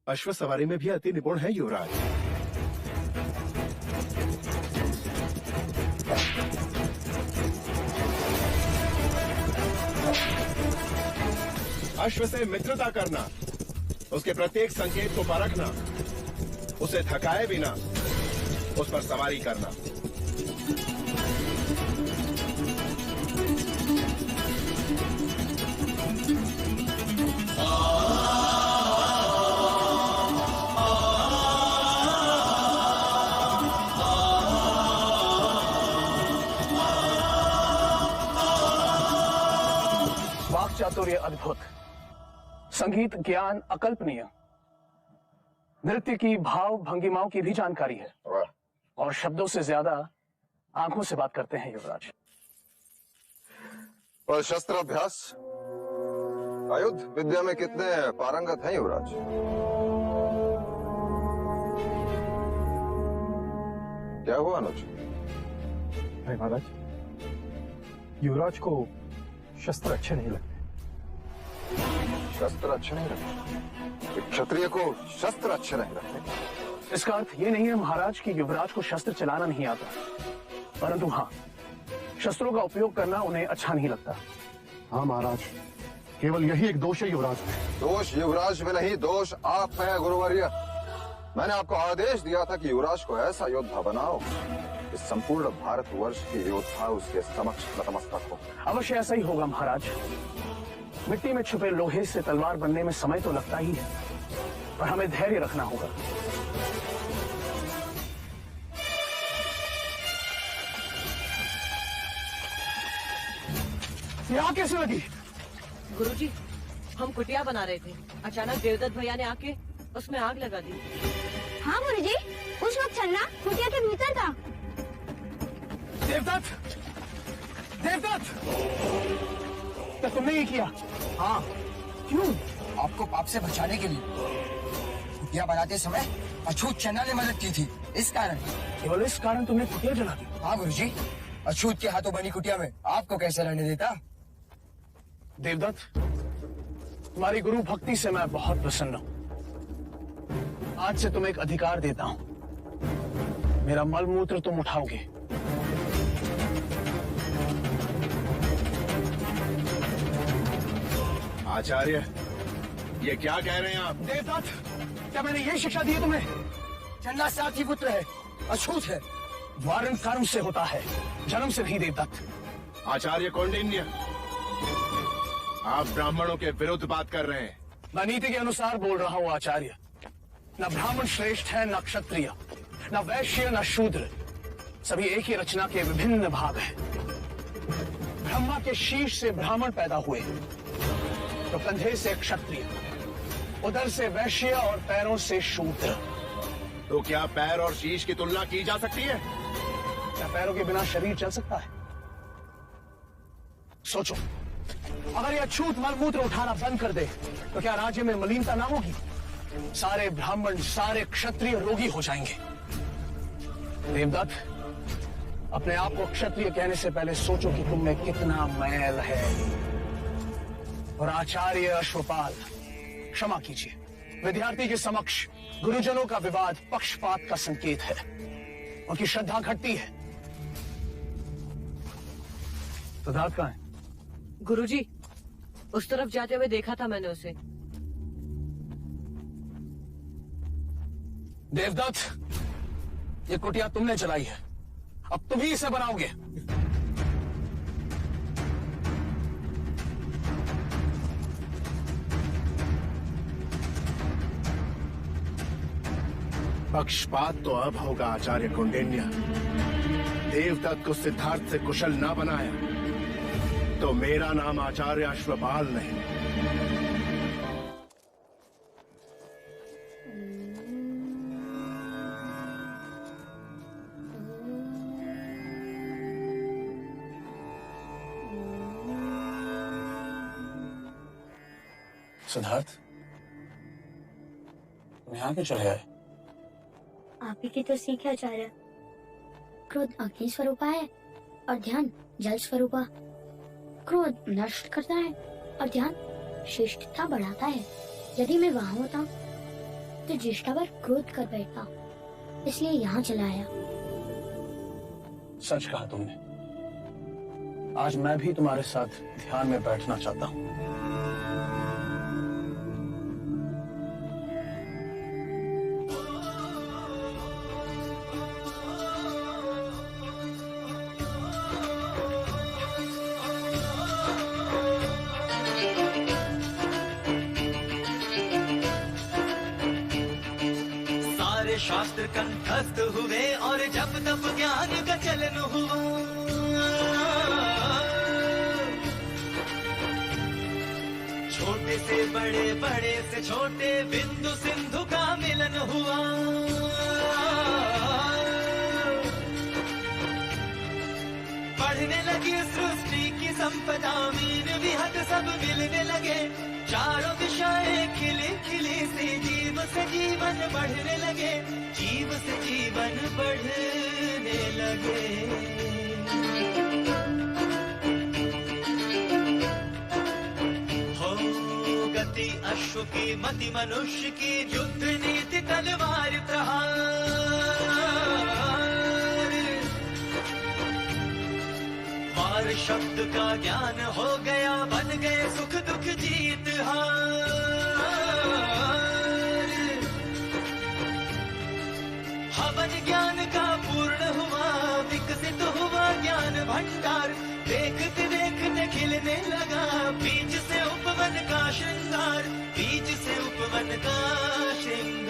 अश्व सवारी में भी अति निपुण है युवराज। अश्व से मित्रता करना, उसके प्रत्येक संकेत को परखना, उसे थकाए बिना उस पर सवारी करना। वाक चातुर्य अद्भुत, संगीत ज्ञान अकल्पनीय, नृत्य की भाव भंगिमाओं की भी जानकारी है और शब्दों से ज्यादा आंखों से बात करते हैं युवराज। और शस्त्र अभ्यास, आयुध विद्या में कितने पारंगत हैं युवराज? क्या हुआ अनुज? नहीं महाराज, युवराज को शस्त्र अच्छे नहीं लगते। शस्त्र अच्छे नहीं लगते? क्षत्रिय को शस्त्र अच्छे नहीं लगते? इसका अर्थ ये नहीं है महाराज कि युवराज को शस्त्र चलाना नहीं आता, परंतु हाँ, शस्त्रों का उपयोग करना उन्हें अच्छा नहीं लगता। हाँ महाराज, केवल यही एक दोष है युवराज में। दोष युवराज में नहीं, दोष आप में है गुरुवर्य। मैंने आपको आदेश दिया था कि युवराज को ऐसा योद्धा बनाओ कि संपूर्ण भारतवर्ष के योद्धा उसके समक्ष नतमस्तक हो। अवश्य ऐसा ही होगा महाराज। मिट्टी में छुपे लोहे से तलवार बनने में समय तो लगता ही है, पर हमें धैर्य रखना होगा। यहाँ कैसे लगी? गुरुजी, हम कुटिया बना रहे थे, अचानक देवदत्त भैया ने आके उसमें आग लगा दी। हाँ गुरुजी, उस वक्त चलना कुटिया के भीतर था। देवदत्त, देवदत्त, तो तुमने ये किया? हाँ। क्यों? आपको पाप से बचाने के लिए। कुटिया बनाते समय अछूत चन्ना ने मदद की थी, इस कारण। केवल इस कारण तुमने कुटिया जला दी? हाँ गुरुजी, अछूत के हाथों बनी कुटिया में आपको कैसे रहने देता? देवदत्त, तुम्हारी गुरु भक्ति से मैं बहुत प्रसन्न हूँ। आज से तुम्हें एक अधिकार देता हूँ, मेरा मल मूत्र तुम उठाओगे। आचार्य, ये क्या कह रहे हैं आप? देवदत्त, क्या मैंने ये शिक्षा दी है तुम्हें? चन्ना साथी पुत्र है, अछूत है। वारण कर्म से होता है, जन्म से नहीं देवदत्त। आचार्य कौंडिन्य, आप ब्राह्मणों के विरुद्ध बात कर रहे हैं। मैं नीति के अनुसार बोल रहा हूँ आचार्य। न ब्राह्मण श्रेष्ठ है, न क्षत्रिय, न वैश्य, न शूद्र, सभी एक ही रचना के विभिन्न भाग हैं। ब्रह्मा के शीश से ब्राह्मण पैदा हुए, तो कंधे से क्षत्रिय, उदर से वैश्य और पैरों से शूद्र। तो क्या पैर और शीश की तुलना की जा सकती है? क्या पैरों के बिना शरीर चल सकता है? सोचो, अगर यह अछूत मलमूत्र उठाना बंद कर दे तो क्या राज्य में मलिनता ना होगी? सारे ब्राह्मण, सारे क्षत्रिय रोगी हो जाएंगे। देवदत्त, अपने आप को क्षत्रिय कहने से पहले सोचो कि तुम में कितना मैल है। और आचार्य अश्वपाल, क्षमा कीजिए, विद्यार्थी के समक्ष गुरुजनों का विवाद पक्षपात का संकेत है। उनकी श्रद्धा घटती है। सिद्धार्थ कहाँ है? गुरुजी, उस तरफ जाते हुए देखा था मैंने उसे। देवदत्त, ये कुटिया तुमने चलाई है, अब तुम ही इसे बनाओगे। पक्षपात तो अब होगा आचार्य कौंडिन्य। देवदत्त को सिद्धार्थ से कुशल ना बनाया तो मेरा नाम आचार्य अश्वपाल नहीं। सिद्धार्थ, यहाँ क्यों चले आए? आप ही की तो सीखे आचार्य। क्रोध अग्नि स्वरूपा है और ध्यान जल स्वरूपा। क्रोध नष्ट करता है और ध्यान शिष्टता बढ़ाता है। यदि मैं वहाँ होता तो ज्येष्ठा पर क्रोध कर बैठता, इसलिए यहाँ चला आया। सच कहा तुमने। आज मैं भी तुम्हारे साथ ध्यान में बैठना चाहता हूँ। शास्त्र कंठस्थ हुए और जब तब ज्ञान का चलन हुआ। छोटे से बड़े, बड़े से छोटे, बिंदु सिंधु का मिलन हुआ। बढ़ने लगी सृष्टि की संपदा, मीन विहत सब मिलने लगे। चारों दिशाएं खिली खिली सी, जीव से जीवन बढ़ने लगे, जीव से जीवन बढ़ने लगे। हो गति अश्व की, मति मनुष्य की, युद्ध नीति तलवार प्रहार। वार शब्द का ज्ञान हो गया, बन गए सुख दुख जीत हार। हवन ज्ञान का पूर्ण हुआ, विकसित हुआ ज्ञान भंडार। देखते देखते खिलने लगा, बीज से उपवन का श्रृंगार, बीज से उपवन का श्रृंगार।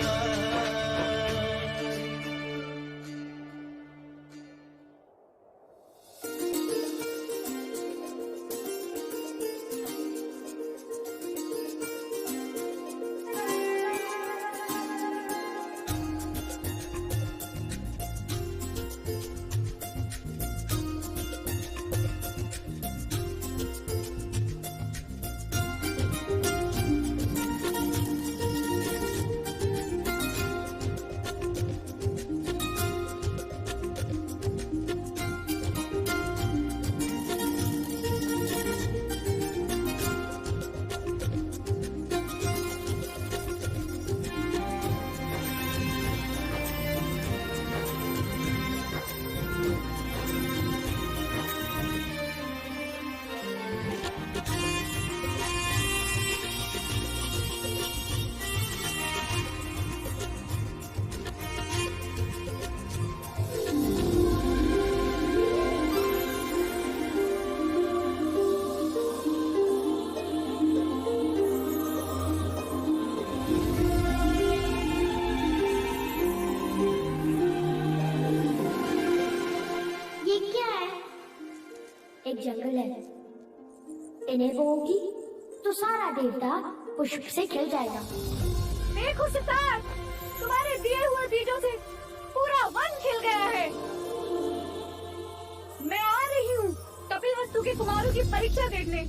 जंगल है, इन्हें बोओगी तो सारा देवता पुष्प से खिल जाएगा। देखो सितार, तुम्हारे दिए हुए बीजों से पूरा वन खिल गया है। मैं आ रही हूँ कपिलवस्तु के कुमारों की परीक्षा देखने।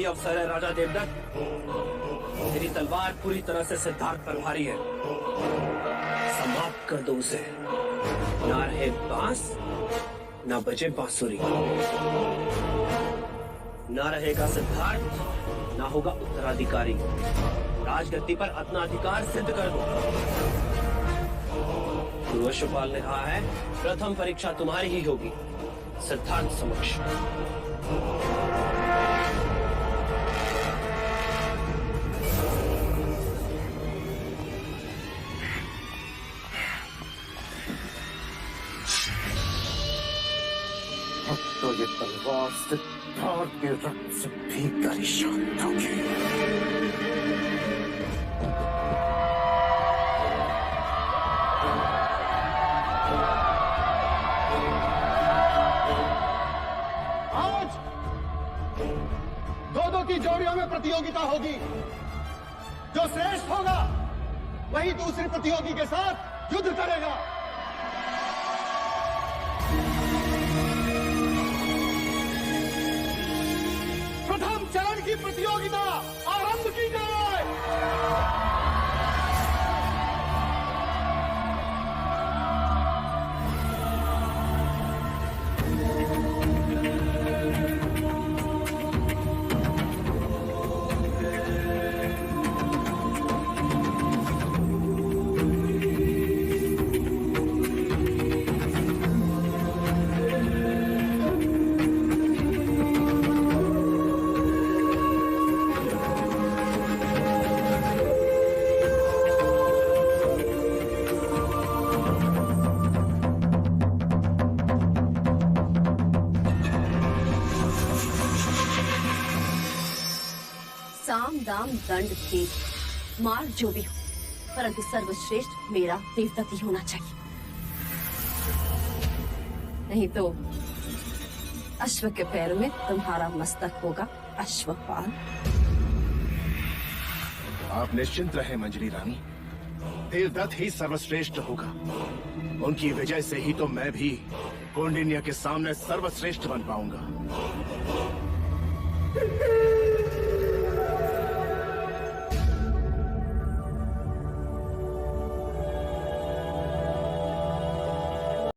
अवसर है राजा देवदत्त। तेरी तलवार पूरी तरह से सिद्धार्थ पर भारी है, समाप्त कर दो उसे। ना रहे बांस, ना बजे बांसुरी। ना रहेगा सिद्धार्थ, ना होगा उत्तराधिकारी। राजगद्दी पर अपना अधिकार सिद्ध कर दो। वशुपाल ने कहा है प्रथम परीक्षा तुम्हारी ही होगी सिद्धार्थ समक्ष। अब तो ये तलवार सिद्धार्थ के रक्त से भीतर ही शांत होगी। आज दो की जोड़ियों में प्रतियोगिता होगी। जो श्रेष्ठ होगा वही दूसरे प्रतियोगी के साथ युद्ध करेगा। प्रथम चरण की प्रतियोगिता आरंभ की जाए। साम दाम दंड भेद मार जो भी हो, परंतु सर्वश्रेष्ठ मेरा देवदत्त ही होना चाहिए। नहीं तो अश्व के पैरों में तुम्हारा मस्तक होगा अश्वपाल। आप निश्चिंत रहे मंजरी रानी, देवदत्त ही सर्वश्रेष्ठ होगा। उनकी विजय से ही तो मैं भी कौंडिन्य के सामने सर्वश्रेष्ठ बन पाऊंगा।